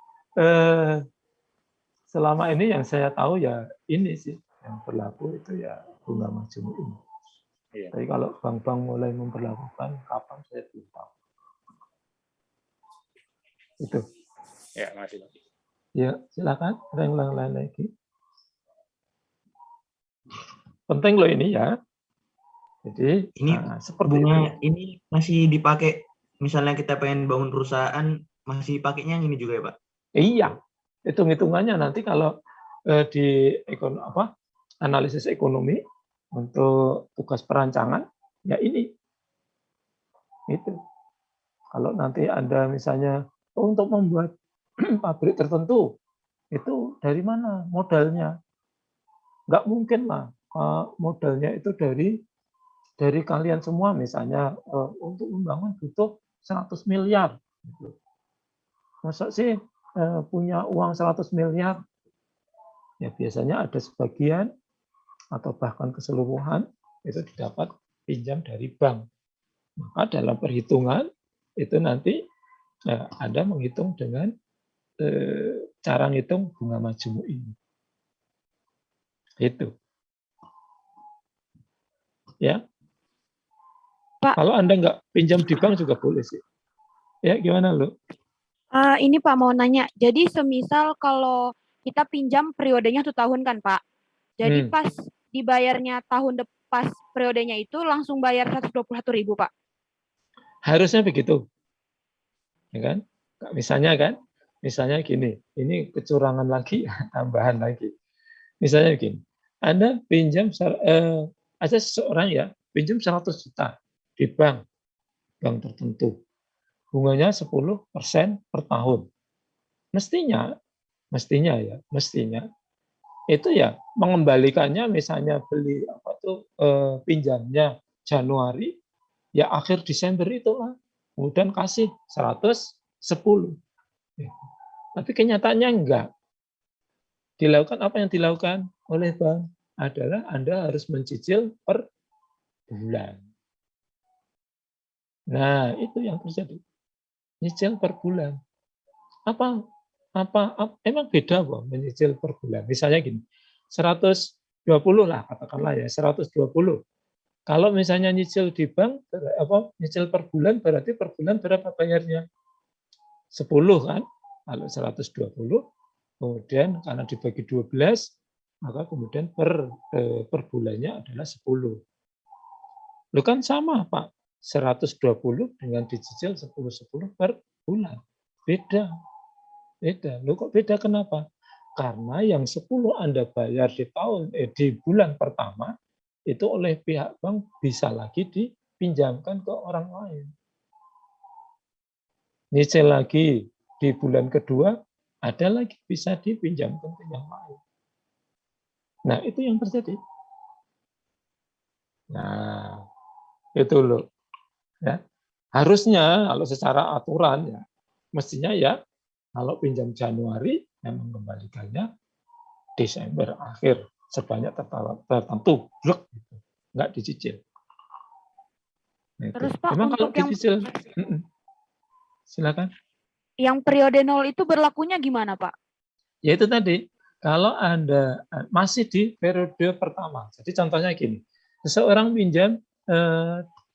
selama ini yang saya tahu ya ini sih yang berlaku itu ya bunga majemuk ini. Iya. Tapi kalau bank-bank mulai memperlakukan kapan saya belum tahu. Itu. Ya, makasih. Ya, silakan. Ada yang lain lagi. Penting loh ini ya. Jadi ini seperti bunga itu. ini masih dipakai misalnya kita pengen bangun perusahaan masih pakainya yang ini juga ya Pak? Iya, hitung-hitungannya nanti kalau di analisis ekonomi untuk tugas perancangan ya ini. Itu. Kalau nanti Anda misalnya untuk membuat pabrik tertentu itu dari mana modalnya? Nggak mungkin lah modalnya itu dari kalian semua misalnya untuk membangun butuh 100 miliar. Gitu. masa sih punya uang 100 miliar? Ya biasanya ada sebagian atau bahkan keseluruhan itu didapat pinjam dari bank. Maka dalam perhitungan itu nanti Anda menghitung dengan cara ngitung bunga majemuk ini. Itu. Ya. Pak. Kalau Anda nggak pinjam di bank juga boleh sih. Ya, gimana lu? Ini Pak mau nanya. Jadi semisal kalau kita pinjam periodenya 1 tahun kan Pak. Jadi pas dibayarnya pas periodenya itu langsung bayar 121.000 Pak. Harusnya begitu. Ya kan? Misalnya gini, ini kecurangan lagi, tambahan lagi. Misalnya begini, Anda pinjam ada seseorang ya, pinjam 100 juta di bank tertentu. Bunganya 10% per tahun. Mestinya itu ya mengembalikannya, misalnya beli pinjamnya Januari, ya akhir Desember itulah, kemudian kasih 110. Tapi kenyataannya enggak. Dilakukan apa yang dilakukan oleh bank adalah Anda harus mencicil per bulan. Nah, itu yang terjadi. Nyicil per bulan. Emang beda kok menyicil per bulan. Misalnya gini, 120 lah katakanlah ya, 120. Kalau misalnya nyicil di bank, nyicil per bulan berarti per bulan berapa bayarnya? 10 kan? Kalau 120, kemudian karena dibagi 12, maka kemudian per bulannya adalah 10. Loh kan sama Pak, 120 dengan dicicil 10 per bulan. Beda. Loh kok beda kenapa? Karena yang 10 Anda bayar di bulan pertama, itu oleh pihak bank bisa lagi dipinjamkan ke orang lain. Nyicil lagi di bulan kedua, ada lagi bisa dipinjamkan ke yang lain. Nah, itu yang terjadi. Nah, itu loh. Ya. Harusnya kalau secara aturan ya, mestinya ya kalau pinjam Januari yang mengembalikannya Desember akhir sebanyak tertentu, gitu. Nggak dicicil. Nah, terus Pak, memang kalau untuk dicicil, silakan. Yang periode 0 itu berlakunya gimana Pak? Ya itu tadi, kalau Anda masih di periode pertama. Jadi contohnya gini, seseorang pinjam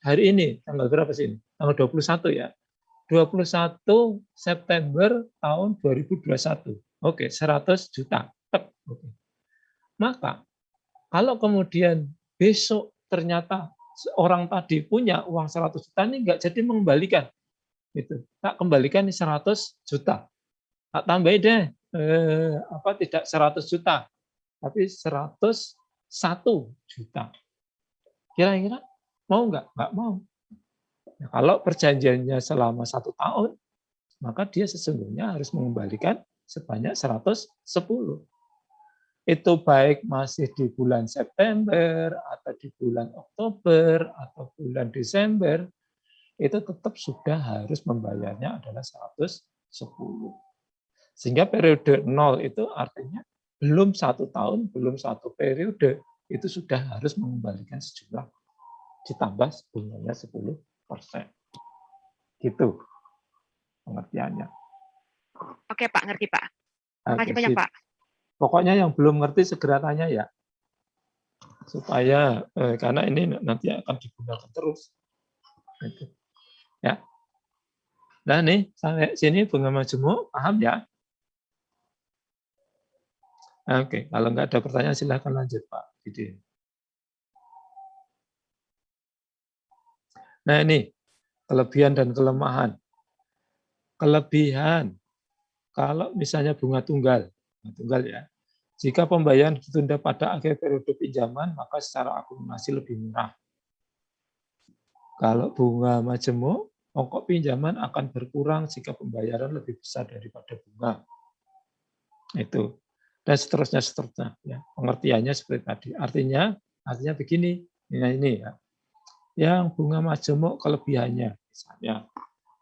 hari ini, tanggal berapa sih ini? Tanggal 21 ya. 21 September tahun 2021. Oke, 100 juta. Oke. Maka kalau kemudian besok ternyata orang tadi punya uang 100 juta ini nggak jadi mengembalikan. Gitu. Tak kembalikan 100 juta. Tak tambahin deh tidak 100 juta, tapi 101 juta. Kira-kira mau nggak? Nggak mau. Nah, kalau perjanjiannya selama 1 tahun, maka dia sesungguhnya harus mengembalikan sebanyak 110. Itu baik masih di bulan September, atau di bulan Oktober, atau bulan Desember, itu tetap sudah harus membayarnya adalah 110. Sehingga periode 0 itu artinya belum 1 tahun, belum 1 periode, itu sudah harus mengembalikan sejumlah ditambah bunganya 10%. Gitu pengertiannya. Oke Pak, ngerti Pak. Makasih banyak Pak. Pokoknya yang belum ngerti segera tanya ya. Supaya karena ini nanti akan digunakan terus. Gitu. Ya. Nah nih sampai sini bunga majemuk paham ya? Oke, kalau nggak ada pertanyaan silahkan lanjut Pak Didi. Nah ini kelebihan dan kelemahan. Kelebihan kalau misalnya bunga tunggal ya. Jika pembayaran ditunda pada akhir periode pinjaman, maka secara akumulasi lebih murah. Kalau bunga majemuk, pokok pinjaman akan berkurang jika pembayaran lebih besar daripada bunga. Itu. Dan seterusnya ya. Pengertiannya seperti tadi. Artinya begini, ini ya. Yang bunga majemuk kelebihannya misalnya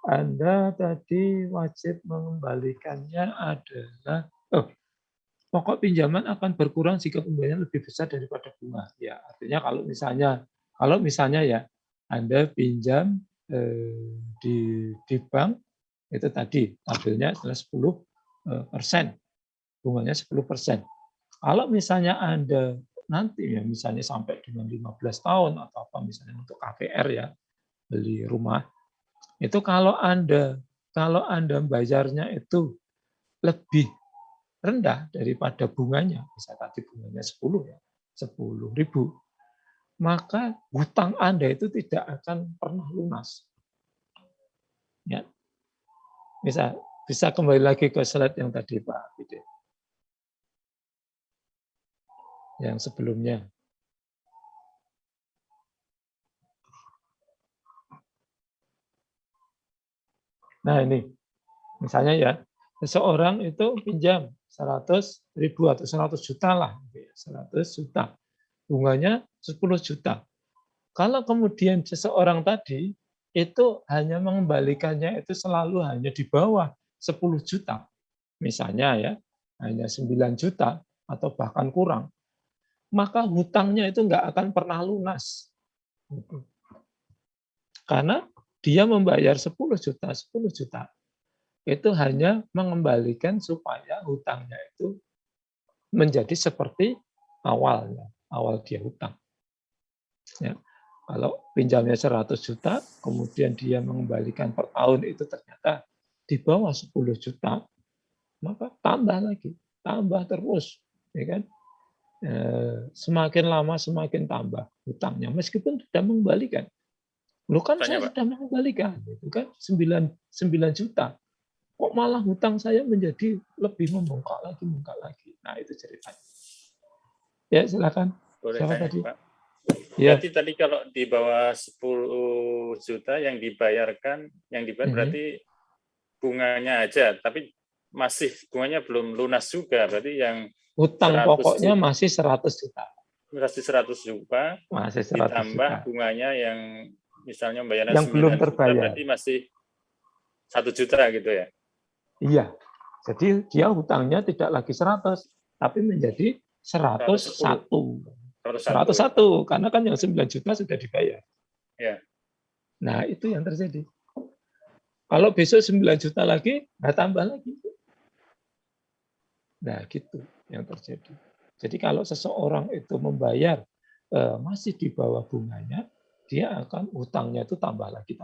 Anda tadi wajib mengembalikannya adalah pokok pinjaman akan berkurang jika pembayaran lebih besar daripada bunga. Ya, artinya kalau misalnya ya Anda pinjam di bank itu tadi tabelnya adalah 10%, bunganya 10%. Kalau misalnya Anda nanti ya misalnya sampai dengan 15 tahun atau apa misalnya untuk KPR ya, beli rumah, itu kalau Anda bayarnya itu lebih rendah daripada bunganya, bisa tadi bunganya 10 ya, 10.000, maka hutang Anda itu tidak akan pernah lunas. Ya. Bisa kembali lagi ke slide yang tadi Pak Bide. Yang sebelumnya. Nah ini, misalnya ya, seseorang itu pinjam 100.000 atau 100 juta lah, 100 juta, bunganya 10 juta. Kalau kemudian seseorang tadi itu hanya mengembalikannya itu selalu hanya di bawah 10 juta, misalnya ya, hanya 9 juta atau bahkan kurang, maka hutangnya itu nggak akan pernah lunas. Karena dia membayar 10 juta, itu hanya mengembalikan supaya hutangnya itu menjadi seperti awal dia hutang. Ya. Kalau pinjamnya 100 juta, kemudian dia mengembalikan per tahun itu ternyata di bawah 10 juta, maka tambah terus, ya kan? Semakin lama semakin tambah hutangnya, meskipun sudah mengembalikan. Loh kan saya sudah mengembalikan, itu kan 9 juta. Kok malah hutang saya menjadi lebih membengkak lagi. Nah, itu ceritanya. Ya, silakan. Boleh Siapa tanya, tadi? Pak? Ya. Berarti tadi kalau di bawah 10 juta yang dibayar berarti bunganya aja, tapi masih bunganya belum lunas juga, berarti yang hutang pokoknya masih 100 juta. Masih 100 juta, masih 100 ditambah juta. Bunganya yang misalnya bayarnya yang belum terbayar. Berarti masih 1 juta gitu ya? Iya. Jadi dia hutangnya tidak lagi 100, tapi menjadi 101. 101, karena kan yang 9 juta sudah dibayar. Ya. Nah, itu yang terjadi. Kalau besok 9 juta lagi, tambah lagi. Nah, gitu yang terjadi. Jadi kalau seseorang itu membayar masih di bawah bunganya, dia akan hutangnya itu tambah lagi.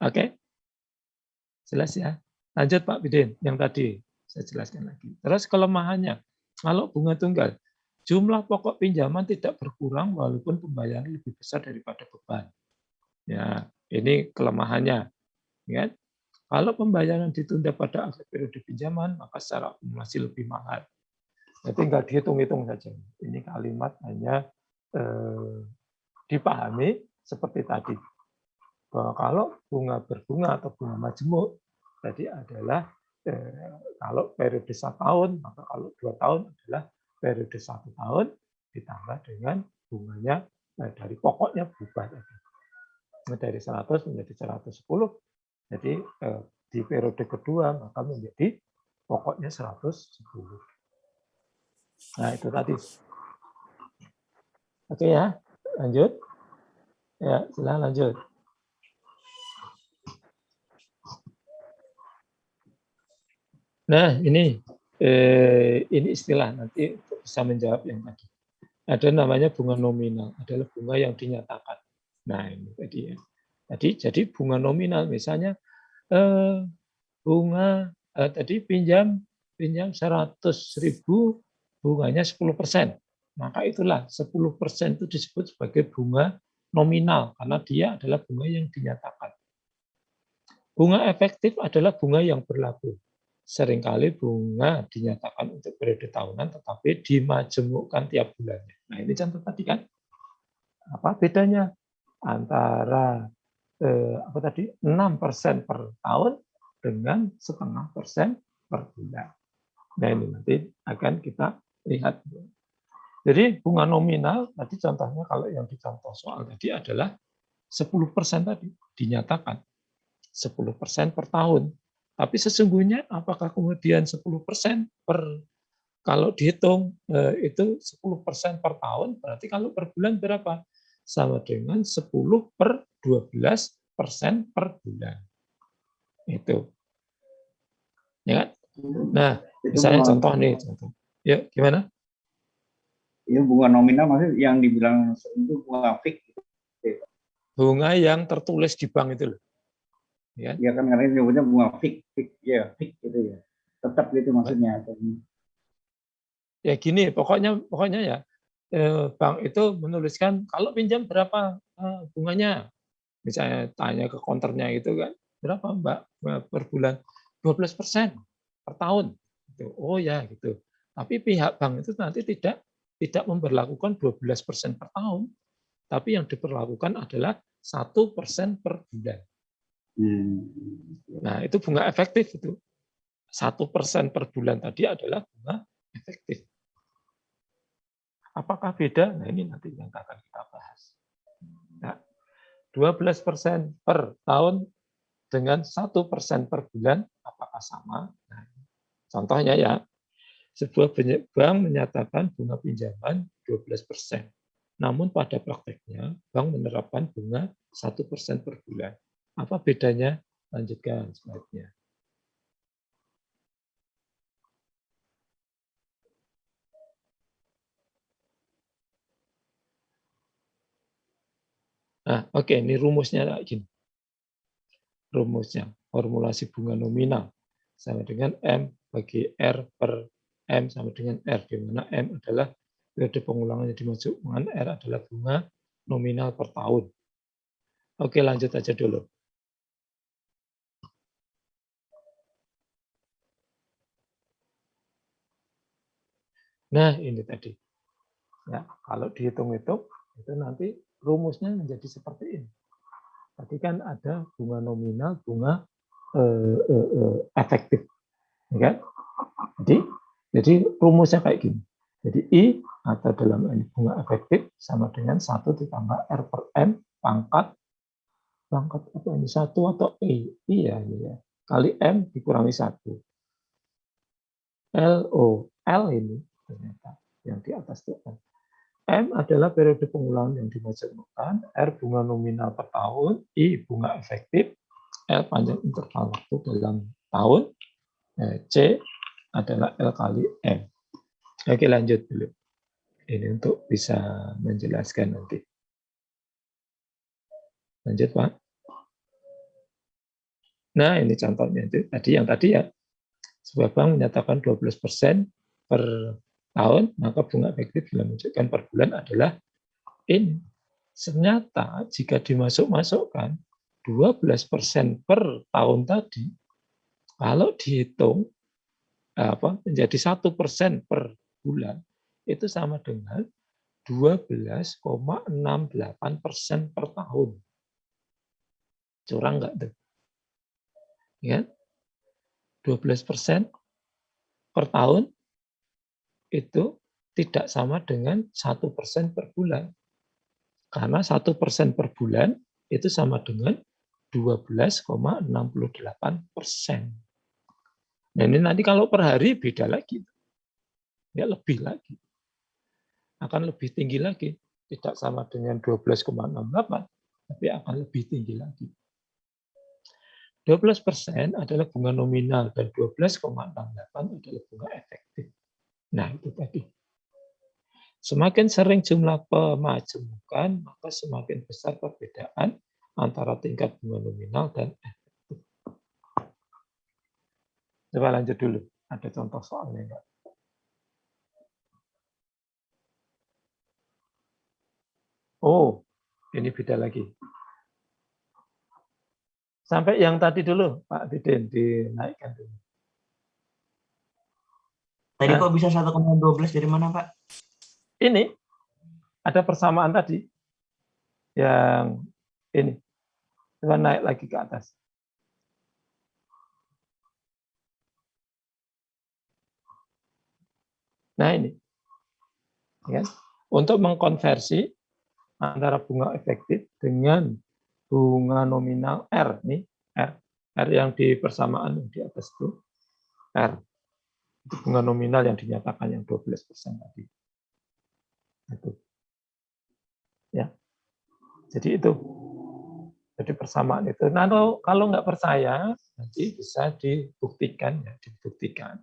Oke? Jelas ya? Lanjut Pak Bidin, yang tadi saya jelaskan lagi. Terus kelemahannya, kalau bunga tunggal, jumlah pokok pinjaman tidak berkurang walaupun pembayaran lebih besar daripada beban. Ya, ini kelemahannya. Ya. Kalau pembayaran ditunda pada akhir periode pinjaman, maka secara akumulasi lebih mahal. Jadi nggak dihitung-hitung saja. Ini kalimat hanya dipahami seperti tadi. Bahwa kalau bunga berbunga atau bunga majemuk, tadi adalah kalau periode 1 tahun, maka kalau 2 tahun adalah periode 1 tahun ditambah dengan bunganya dari pokoknya berubah tadi. Dari 100 menjadi 110. Jadi di periode kedua maka menjadi pokoknya 110. Nah, itu tadi. Oke ya, lanjut. Ya, silakan lanjut. Nah, ini istilah nanti bisa menjawab yang tadi. Ada namanya bunga nominal, adalah bunga yang dinyatakan. Nah, ini tadi ya. Jadi bunga nominal misalnya bunga tadi pinjam 100.000, bunganya 10%. Maka itulah 10% itu disebut sebagai bunga nominal karena dia adalah bunga yang dinyatakan. Bunga efektif adalah bunga yang berlaku. Seringkali bunga dinyatakan untuk periode tahunan tetapi dimajemukkan tiap bulannya. Nah, ini contoh tadi kan. Apa bedanya antara 6% per tahun dengan 0,5% per bulan. Nah, ini nanti akan kita lihat. Jadi bunga nominal tadi contohnya kalau yang dicontoh soal tadi adalah 10% tadi dinyatakan 10% per tahun. Tapi sesungguhnya apakah kemudian 10% per, kalau dihitung itu 10% per tahun, berarti kalau per bulan berapa? Sama dengan 10 per 12% per bulan. Itu. Ya kan? Nah, misalnya contoh nih, contoh. Ya, gimana? Itu bunga nominal maksudnya yang dibilang itu bunga fix. Bunga yang tertulis di bank itu loh. Ya, ya kan karena nyebutnya bunga fix ya fix gitu ya. Tetap gitu maksudnya. Ya gini, pokoknya ya bank itu menuliskan kalau pinjam berapa bunganya. Misalnya tanya ke konternya gitu kan, berapa Mbak per bulan? 12% per tahun. Oh ya gitu. Tapi pihak bank itu nanti tidak memberlakukan 12% per tahun, tapi yang diperlakukan adalah 1% per bulan. Nah, itu bunga efektif itu. 1% per bulan tadi adalah bunga efektif. Apakah beda? Nah, ini nanti yang akan kita bahas. Nah, 12% per tahun dengan 1% per bulan, apakah sama? Nah, contohnya ya, sebuah bank menyatakan bunga pinjaman 12%. Namun pada prakteknya, bank menerapkan bunga 1% per bulan. Apa bedanya? Lanjutkan slide-nya. Nah, oke, ini rumusnya kayak gini. Rumusnya, formulasi bunga nominal sama dengan M bagi R per M sama dengan R, di mana M adalah periode pengulangan yang dimasukkan, R adalah bunga nominal per tahun. Oke, lanjut aja dulu. Nah, ini tadi. Ya, kalau dihitung-hitung, itu nanti rumusnya menjadi seperti ini. Tadi kan ada bunga nominal, bunga efektif. Ya kan? Jadi rumusnya kayak gini. Jadi I atau dalam ini bunga efektif sama dengan 1 ditambah R per M pangkat apa ini 1 atau I? Iya, ya. Kali M dikurangi 1. L ini ternyata yang di atas itu M. M adalah periode pengulangan yang dimaksudkan, R bunga nominal per tahun, I bunga efektif, L panjang interval waktu dalam tahun, C adalah L kali M. Oke, lanjut dulu. Ini untuk bisa menjelaskan nanti. Lanjut, Pak. Nah, ini contohnya itu tadi ya. Sebuah bank menyatakan 12% per tahun, maka bunga efektif bila menunjukkan per bulan adalah ini. Ternyata jika dimasukkan 12% per tahun tadi, kalau dihitung menjadi 1% per bulan, itu sama dengan 12,68% per tahun. Curang nggak tuh? Ya, 12% per tahun itu tidak sama dengan 1% per bulan. Karena 1% per bulan itu sama dengan 12,68%. Nah, ini nanti kalau per hari beda lagi. Ya, lebih lagi. Akan lebih tinggi lagi. Tidak sama dengan 12,68, tapi akan lebih tinggi lagi. 12% adalah bunga nominal dan 12,68 adalah bunga efektif. Nah, itu tadi. Semakin sering jumlah pemajemukan, maka semakin besar perbedaan antara tingkat bunga nominal dan efektif. Coba lanjut dulu. Ada contoh soalnya enggak? Oh, ini beda lagi. Sampai yang tadi dulu, Pak Didin, dinaikkan dulu. Tadi kok bisa 1,12 dari mana, Pak? Ini ada persamaan tadi. Yang ini. Coba naik lagi ke atas. Nah, ini. Ya. Untuk mengkonversi antara bunga efektif dengan bunga nominal R nih, R yang di persamaan di atas itu R. Itu bunga nominal yang dinyatakan yang 12% tadi. Itu. Ya. Jadi itu. Jadi persamaan itu. Nah, kalau nggak percaya, nanti bisa dibuktikan, ya, dibuktikan.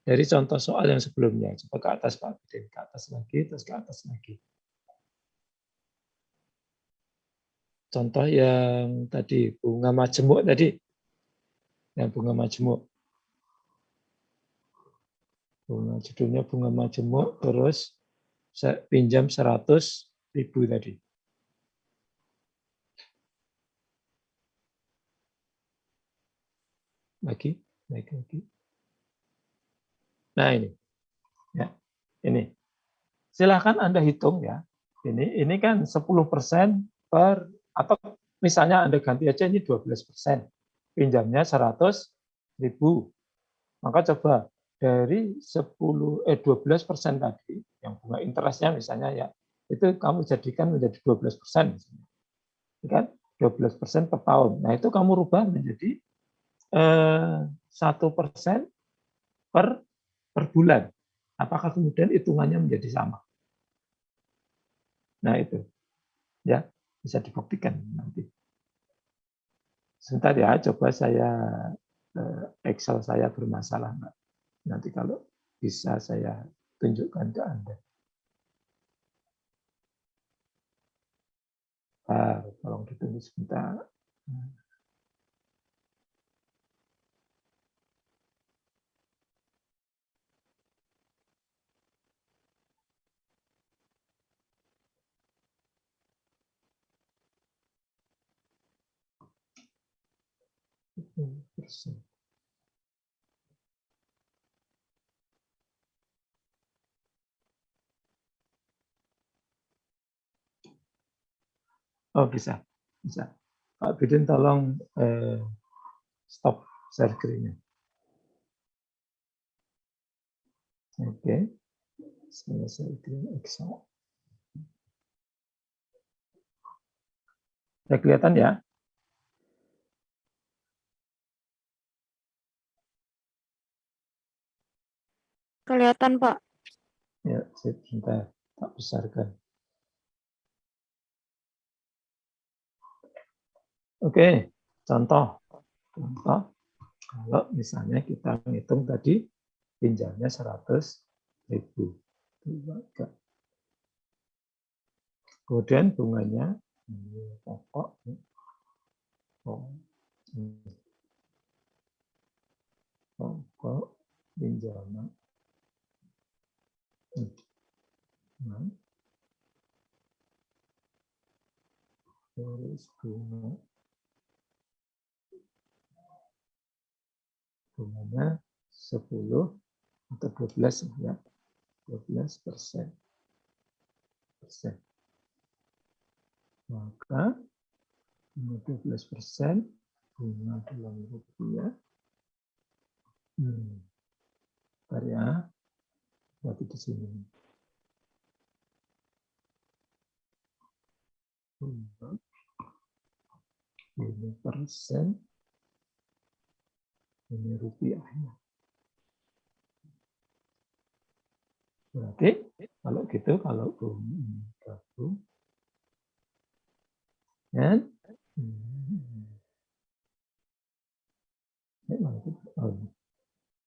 Dari contoh soal yang sebelumnya, coba ke atas Pak Bidin, ke atas lagi, terus ke atas lagi. Contoh yang tadi bunga majemuk tadi, yang bunga majemuk, judulnya bunga majemuk, terus saya pinjam 100.000 tadi. Lagi. Nah ini, ya, ini. Silahkan Anda hitung ya. Ini kan 10% per, atau misalnya Anda ganti aja ini 12%. Pinjamnya 100.000. Maka coba dari 12% tadi, yang bunga interestnya misalnya ya, itu kamu jadikan menjadi 12%. Kan 12% per tahun. Nah itu kamu rubah menjadi 1% per bulan. Apakah kemudian hitungannya menjadi sama? Nah itu, ya bisa dibuktikan nanti. Sebentar ya, coba saya Excel saya bermasalah, Mbak. Nanti kalau bisa saya tunjukkan ke Anda. Tolong ditunggu sebentar. Oh bisa. Pak Bidin tolong stop share screen-nya. Oke, saya share screen Excel. Sudah kelihatan ya? Kelihatan, Pak. Ya, sebentar, tak besarkan. Oke, contoh kalau misalnya kita ngitung tadi pinjamnya 100.000. Kemudian bunganya ini pokok pinjaman terus bunganya 10 atau 12 ya, 12%. Maka 12% bunga dalam rupiah. Bentar ya, berarti di sini. 5% ini rupiahnya. Berarti kalau gitu, kalau gabung dan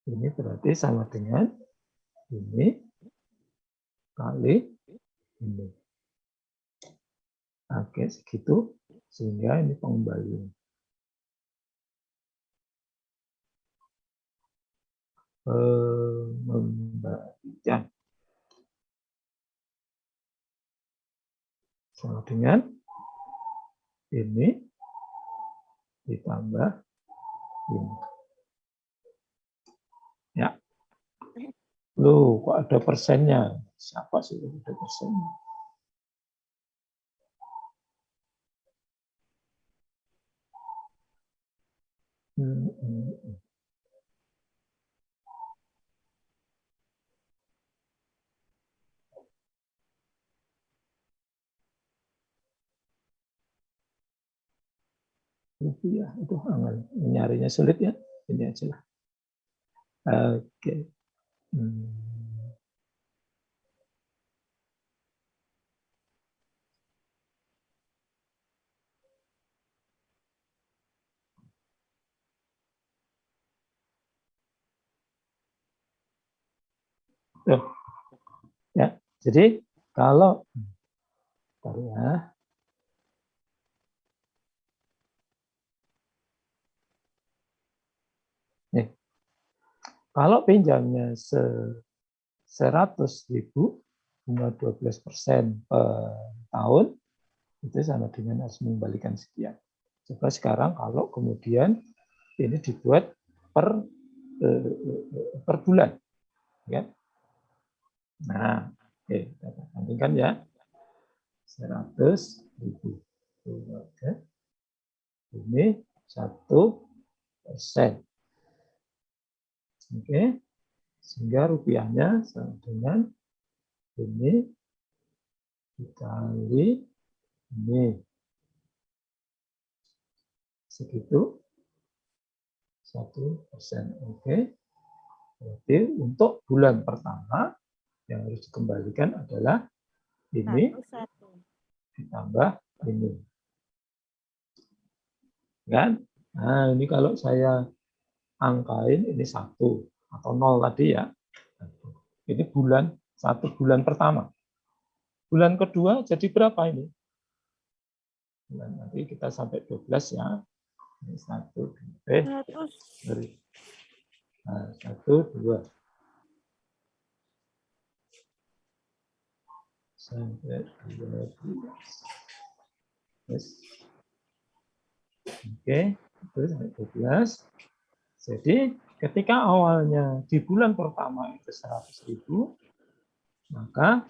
ini berarti sama dengan ini kali ini. Oke, segitu sehingga ini pengembalian. Pengembalian sama dengan ini ditambah ini. Ya. Loh, kok ada persennya? Siapa sih yang ada persennya? rupiah. Itu nyarinya sulit ya. Ini aja lah. Oke. Tuh. Ya, jadi kalau ya, nih, kalau pinjamnya 100.000 bunga 12% per tahun, itu sama dengan harus mengembalikan sekian. Coba sekarang kalau kemudian ini dibuat per bulan, ya. Nah, oke, kita bandingkan ya. 100.000. Ini 1%. Oke. Sehingga rupiahnya sama dengan ini dikali ini. Segitu 1%. Oke. Berarti untuk bulan pertama yang harus dikembalikan adalah ini ditambah ini. Kan? Nah, ini kalau saya angkain ini 1 atau 0 tadi ya. Ini satu bulan pertama. Bulan kedua jadi berapa ini? Nanti kita sampai 12 ya. Ini 1, 2. Sampai 12. Yes. Oke, itu sampai 12. Jadi ketika awalnya di bulan pertama itu 100.000, maka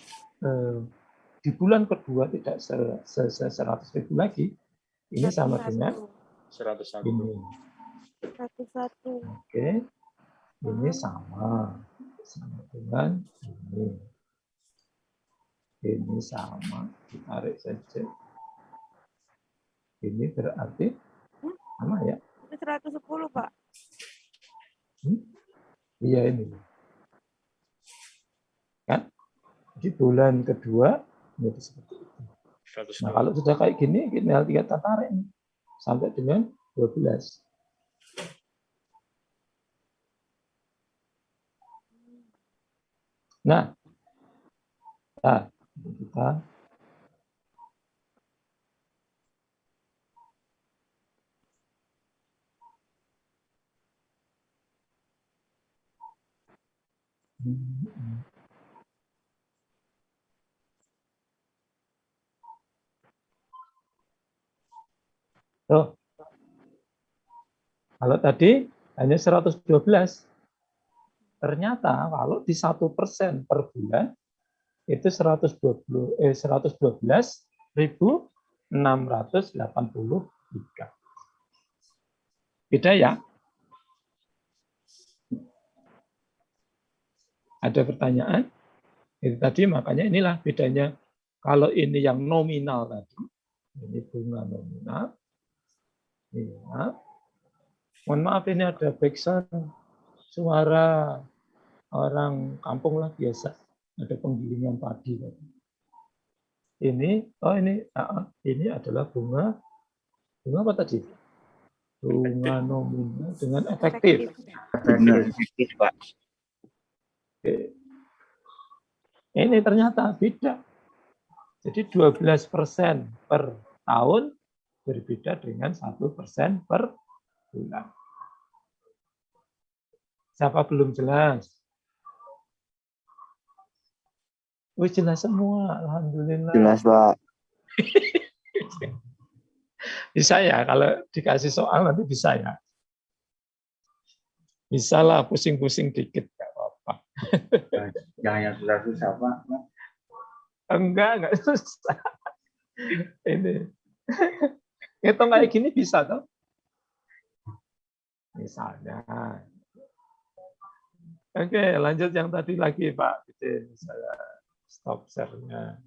di bulan kedua tidak 100.000 lagi. Ini sama dengan 101. ini. 101. Oke, ini sama dengan ini. Ini sama, ditarik saja. Ini berarti sama ya? 110, Pak. Iya ini. Kan? Di bulan kedua menjadi seperti itu. Nah, kalau sudah kayak gini, tinggal kita tarik nih, sampai dengan 12. Nah, kita kalau tadi hanya 112, ternyata kalau di 1% per bulan itu 112.683. Beda ya? Ada pertanyaan? Itu tadi makanya inilah bedanya. Kalau ini yang nominal tadi, ini bunga nominal. Ya. Mohon maaf ini ada backsound suara orang kampung lah biasa. Ada penggilingan padi. Ini adalah bunga apa tadi? Bunga nominal dengan efektif. Efektif, Pak. Oke. Ini ternyata beda. Jadi 12% per tahun berbeda dengan 1% per bulan. Siapa belum jelas? Wih, jelas semua, alhamdulillah. Jelas, Pak. Bisa ya, kalau dikasih soal nanti bisa ya. Bisa lah, pusing-pusing dikit, nggak apa-apa. Jangan yang susah-susah, Pak. Enggak susah. Ini. Ngitung kayak gini bisa toh? Misalnya. Oke, lanjut yang tadi lagi, Pak. Saya stop share-nya.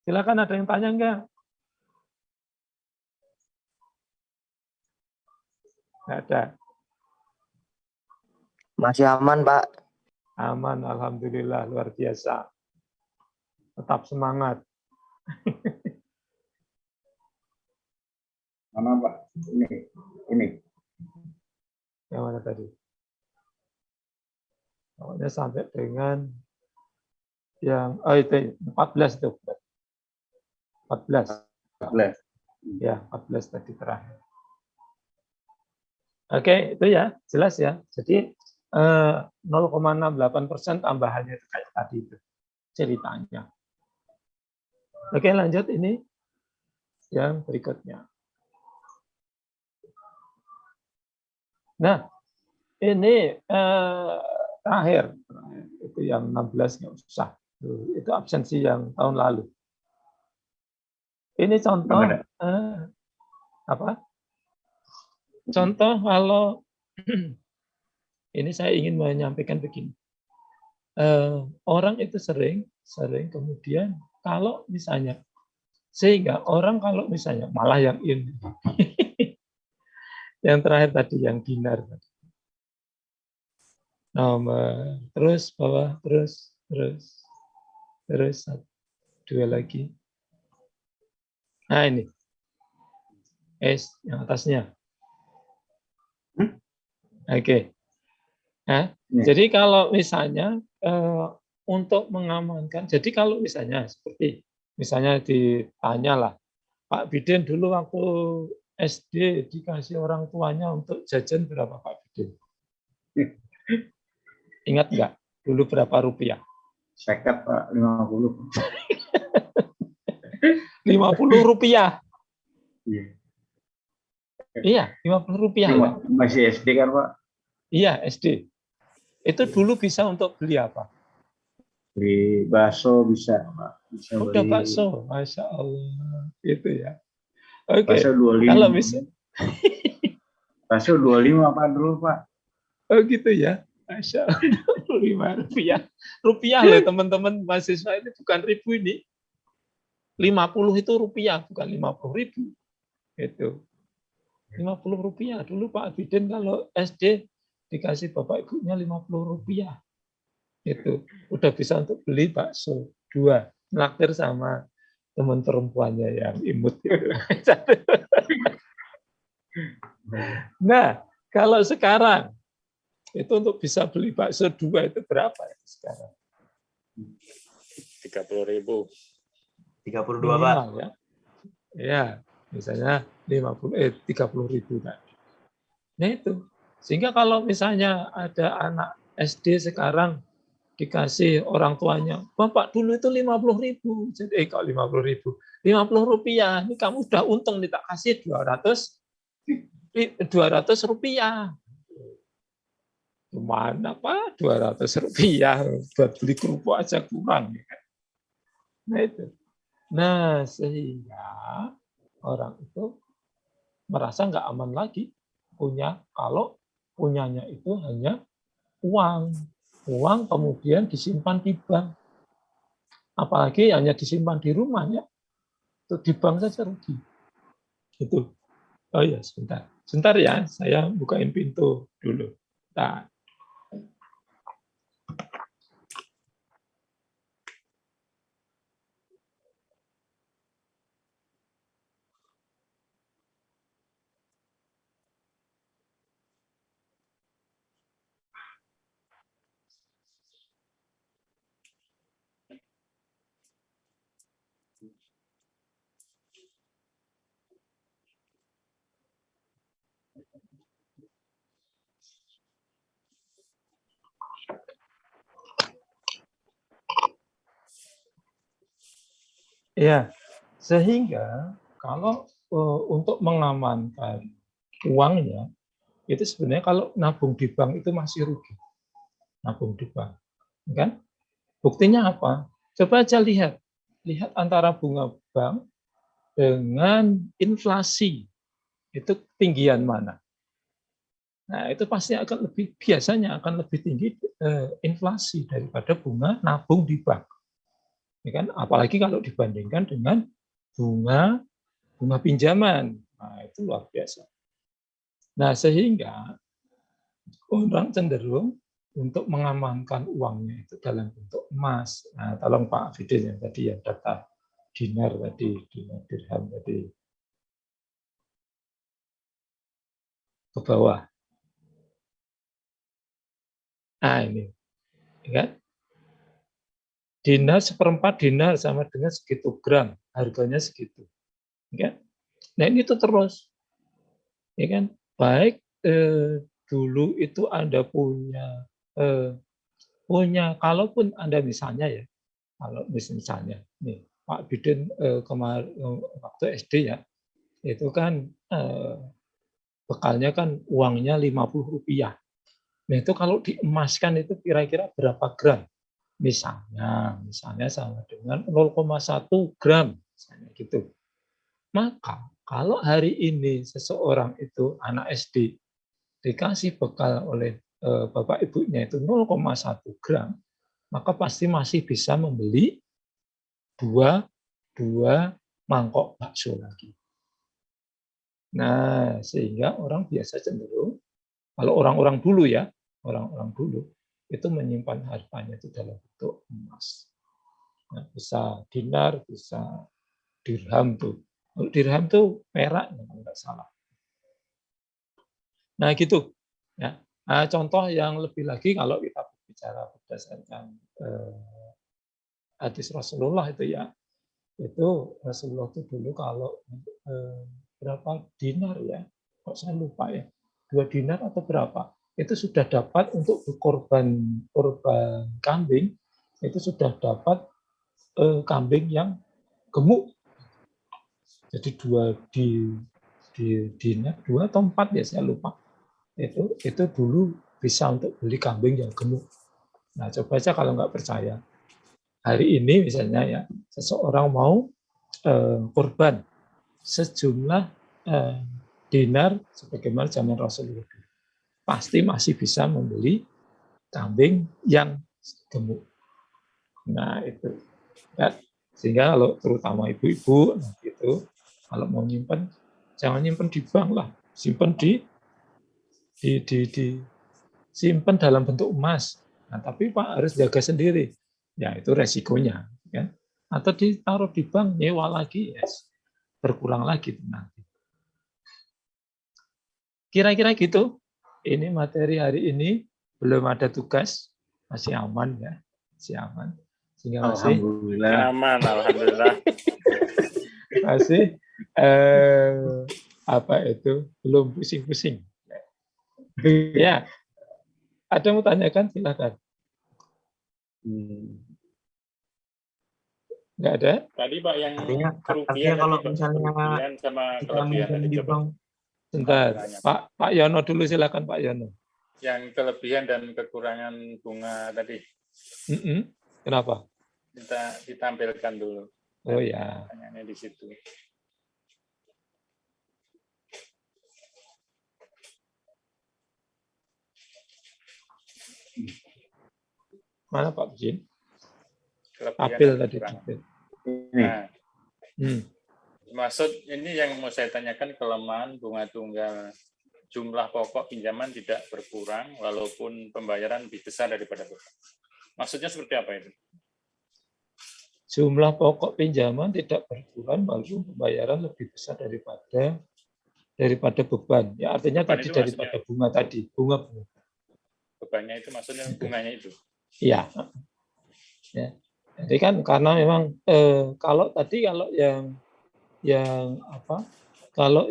Silakan, ada yang tanya enggak? Nggak ada. Masih aman, Pak. Aman, alhamdulillah, luar biasa. Tetap semangat. Mana Pak? Ini. Yang mana tadi? Pokoknya sampai dengan yang itu 14 itu. 14. 14. Ya, 14 tadi terakhir. Oke, itu ya, jelas ya. Jadi 0,68% tambahannya itu kayak tadi itu ceritanya. Oke, lanjut ini yang berikutnya. Nah, ini terakhir itu yang 16 nggak usah. Itu absensi yang tahun lalu. Ini contoh apa? Contoh kalau ini saya ingin menyampaikan begini. Orang itu sering kemudian kalau misalnya sehingga orang kalau misalnya malah yang ini yang terakhir tadi yang dinar nomor terus bawah terus dua lagi. Nah ini S yang atasnya. Oke. Nah, jadi kalau misalnya untuk mengamankan, jadi kalau misalnya seperti misalnya ditanya lah, Pak Biden dulu waktu SD dikasih orang tuanya untuk jajan berapa Pak Biden? Ingat nggak? Dulu berapa rupiah? Seket Pak, 50. 50 rupiah. Iya. Iya, 50 rupiah. Ya? Masih SD kan Pak? Iya, SD. Itu dulu bisa untuk beli apa? Beli bakso bisa Pak. Bisa udah beli... bakso, Masya Allah. Itu ya. Oke. Bakso 25. Kalau bisa. Bakso 25 Pak dulu Pak. Oh gitu ya. Masya Allah. 25 rupiah. Rupiah loh teman-teman mahasiswa ini bukan ribu ini. 50 itu rupiah, bukan 50.000. Itu. 50 rupiah. Dulu Pak Biden kalau SD dikasih bapak ibunya 50 rupiah. Itu. Udah bisa untuk beli bakso. 2. Naktir sama teman perempuannya yang imut. Nah, kalau sekarang, itu untuk bisa beli bakso 2 itu berapa ya sekarang? 30.000. 32 minimal, Pak. Ya. Ya, misalnya 30.000 tadi. Nah itu. Sehingga kalau misalnya ada anak SD sekarang dikasih orang tuanya, Bapak dulu itu 50.000. Jadi kok 50.000? 50 rupiah. Ini kamu udah untung nih tak kasih 200 rupiah. Gimana Pak? 200 rupiah buat beli kerupuk aja kurang. Nah itu. Nah, sehingga orang itu merasa nggak aman lagi kalau punyanya itu hanya uang kemudian disimpan di bank. Apalagi hanya disimpan di rumahnya, itu di bank saja rugi. Itu. Oh ya, sebentar ya, saya bukain pintu dulu. Nah. Ya, sehingga kalau untuk mengamankan uangnya, itu sebenarnya kalau nabung di bank itu masih rugi. Nabung di bank. Kan? Buktinya apa? Coba aja lihat antara bunga bank dengan inflasi. Itu ketinggian mana? Nah, itu pasti biasanya akan lebih tinggi inflasi daripada bunga nabung di bank. Ya kan? Apalagi kalau dibandingkan dengan bunga pinjaman. Nah, itu luar biasa. Nah, sehingga orang cenderung untuk mengamankan uangnya itu dalam bentuk emas. Nah, tolong Pak Fidin yang tadi ya data dinar tadi, dinar dirham tadi ke bawah. Nah, ini kan dinar seperempat dinar sama dengan segitu gram, harganya segitu. Ya. Nah, ini tuh terus, ya kan? Baik dulu itu Anda punya kalaupun Anda misalnya ya, kalau misalnya nih Pak Biden kemarin waktu SD ya, itu kan bekalnya kan uangnya Rp50. Nah, itu kalau diemaskan itu kira-kira berapa gram? Misalnya sama dengan 0,1 gram, misalnya gitu. Maka kalau hari ini seseorang itu anak SD dikasih bekal oleh bapak ibunya itu 0,1 gram, maka pasti masih bisa membeli dua mangkok bakso lagi. Nah, sehingga orang biasa cenderung, kalau orang-orang dulu ya, orang-orang dulu itu menyimpan hartanya itu dalam bentuk emas. Nah, bisa dinar, bisa dirham tuh. Kalau dirham tuh perak, nggak salah. Nah, gitu. Ya. Nah, contoh yang lebih lagi kalau kita bicara berdasarkan hadis Rasulullah itu ya, itu Rasulullah itu dulu kalau berapa dinar ya, kok saya lupa ya, 2 dinar atau berapa, itu sudah dapat untuk korban kambing, itu sudah dapat kambing yang gemuk. Jadi 2 dinar, 2 atau 4 ya saya lupa. Itu dulu bisa untuk beli kambing yang gemuk. Nah, coba aja kalau nggak percaya. Hari ini misalnya ya, seseorang mau korban sejumlah dinar sebagaimana zaman Rasulullah. Pasti masih bisa membeli kambing yang gemuk. Nah, itu. Ya. Sehingga kalau terutama ibu-ibu gitu, kalau mau nyimpen, jangan nyimpen di bank lah, simpen simpen dalam bentuk emas. Nah, tapi Pak harus jaga sendiri. Ya, itu resikonya, kan? Atau ditaruh di bank, nyewa lagi, yes. Berkurang lagi nanti. Kira-kira gitu. Ini materi hari ini, belum ada tugas, masih aman ya, masih aman. Sehingga masih aman, alhamdulillah. Masih apa itu belum pusing-pusing. Ya, ada yang mau tanyakan silakan. Nggak ada? Tadi Pak yang Artinya kerugian kalau tadi, Pak. misalnya Kerugian sama kita kelebihan menyimpan tadi di coba. bank, Sebentar, Pak Yono dulu silakan Pak Yono. Yang kelebihan dan kekurangan bunga tadi. Kenapa? Kita ditampilkan dulu. Oh ya. Pertanyaannya di situ. Mana Pak Jin? Apel tadi. Nah, maksud ini yang mau saya tanyakan, kelemahan bunga tunggal, jumlah pokok pinjaman tidak berkurang walaupun pembayaran lebih besar daripada beban. Maksudnya seperti apa itu? Jumlah pokok pinjaman tidak berkurang walaupun pembayaran lebih besar daripada beban. Ya artinya beban tadi daripada bunga tadi, bunga. Bebannya itu maksudnya bunganya itu. Iya. Ya. Jadi kan karena memang kalau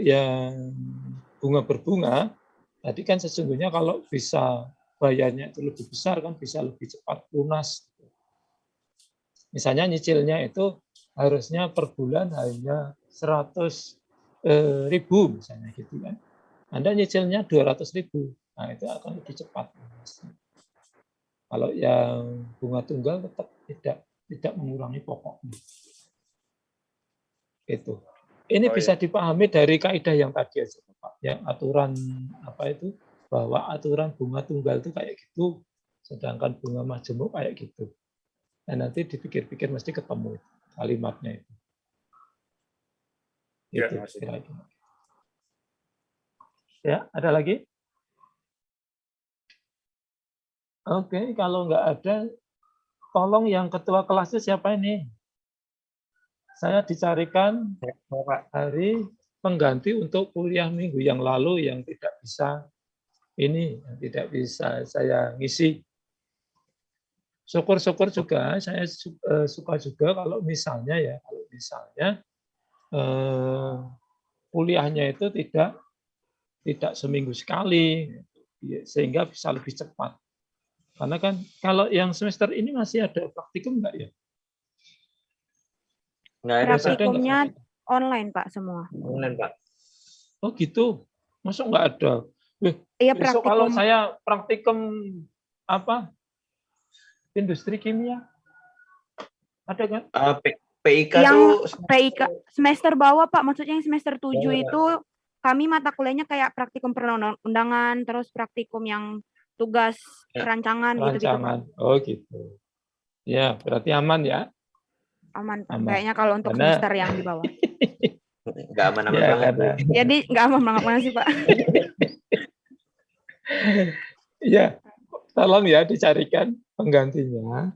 yang bunga berbunga tadi kan sesungguhnya kalau bisa bayarnya itu lebih besar kan bisa lebih cepat lunas. Misalnya nyicilnya itu harusnya per bulan hanya 100.000 misalnya gitu kan. Anda nyicilnya 200.000. Nah, itu akan lebih cepat. Kalau yang bunga tunggal tetap tidak mengurangi pokoknya. Itu. Ini bisa dipahami dari kaidah yang tadi aja, Pak. Yang aturan bahwa aturan bunga tunggal itu kayak gitu, sedangkan bunga majemuk kayak gitu. Dan nanti dipikir-pikir mesti ketemu kalimatnya itu. Ya, Itu kira-kira. Ya, ada lagi? Oke, kalau nggak ada, tolong yang ketua kelasnya siapa ini? Saya dicarikan hari pengganti untuk kuliah minggu yang lalu yang tidak bisa yang tidak bisa saya ngisi. Syukur-syukur juga, saya suka juga kalau misalnya kuliahnya itu tidak seminggu sekali, sehingga bisa lebih cepat. Karena kan kalau yang semester ini masih ada praktikum enggak ya? Nggak ada, Pak. Praktikumnya online, Pak, semua. Online, Pak. Oh gitu, masuk nggak ada? Iya, Besok kalau praktikum. saya praktikum industri kimia, ada kan? PIK Yang tuh PIK semester bawah, Pak, maksudnya yang semester 7 Bawah. itu kami mata kuliahnya kayak praktikum perundang-undangan, terus praktikum yang tugas perancangan gitu-gitu, Pak. Rancangan. Oh gitu. Ya, berarti aman ya? Aman, Pak. Aman. Kayaknya kalau untuk Karena- semester yang di bawah. nggak aman-aman Ya, banget. karena- Jadi nggak aman banget sih, Pak. Ya, tolong ya dicarikan penggantinya.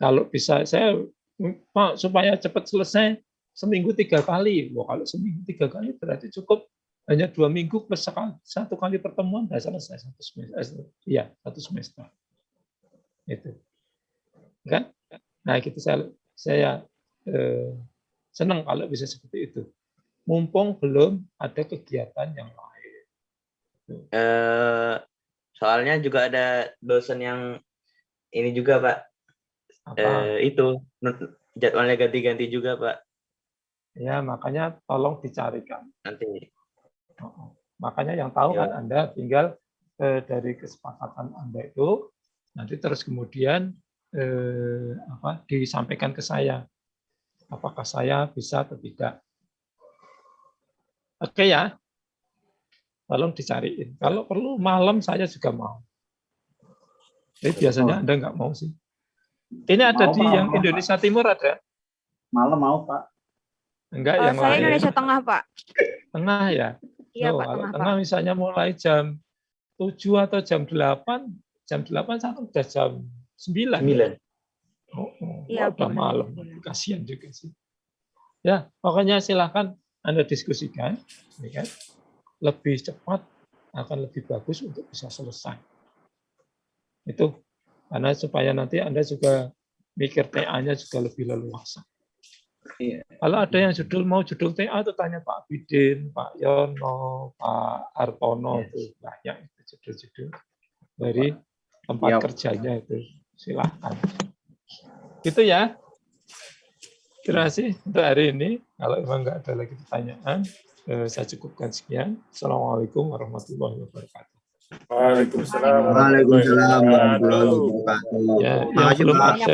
Kalau bisa saya Pak, supaya cepat selesai seminggu 3 kali. Wah, kalau seminggu 3 kali berarti cukup hanya 2 minggu plus satu kali pertemuan sudah selesai satu semester. Iya, satu semester. Itu. Kan? Nah, gitu saya senang kalau bisa seperti itu. Mumpung belum ada kegiatan yang lain. Soalnya juga ada dosen yang ini juga, Pak. Itu jadwalnya ganti-ganti juga, Pak. Ya, makanya tolong dicarikan. Nanti. Makanya yang tahu Ya. kan Anda tinggal dari kesepakatan Anda itu nanti terus kemudian disampaikan ke saya. Apakah saya bisa atau tidak. Oke ya. Tolong dicariin. Kalau perlu malam saya juga mau. Tapi biasanya Anda nggak mau sih. Ini ada Mau, di Pak. yang Indonesia Timur ada? Malam mau, Pak. Enggak, yang Saya lain. Indonesia Tengah, Pak. Tengah ya? Iya, Pak, Kalau Tengah, Pak. tengah misalnya mulai jam 7 atau jam 8 sana udah jam 9. 9. Iya, Udah Pak. malam. Kasihan juga sih. Ya, pokoknya silahkan Anda diskusikan. Ya kan? Lebih cepat akan lebih bagus untuk bisa selesai. Itu karena supaya nanti Anda juga mikir TA-nya juga lebih leluasa. Iya. Kalau ada yang mau judul TA itu tanya Pak Bidin, Pak Yono, Pak Hartono, itu banyak itu judul-judul dari tempat kerjanya itu. Silahkan. Gitu ya. Terima kasih untuk hari ini. Kalau memang nggak ada lagi pertanyaan, saya cukupkan sekian. Assalamualaikum warahmatullahi wabarakatuh. Waalaikumsalam Waalaikumsalam warahmatullahi wabarakatuh. wabarakatuh. Ya, yang Makasih, belum Pak. absen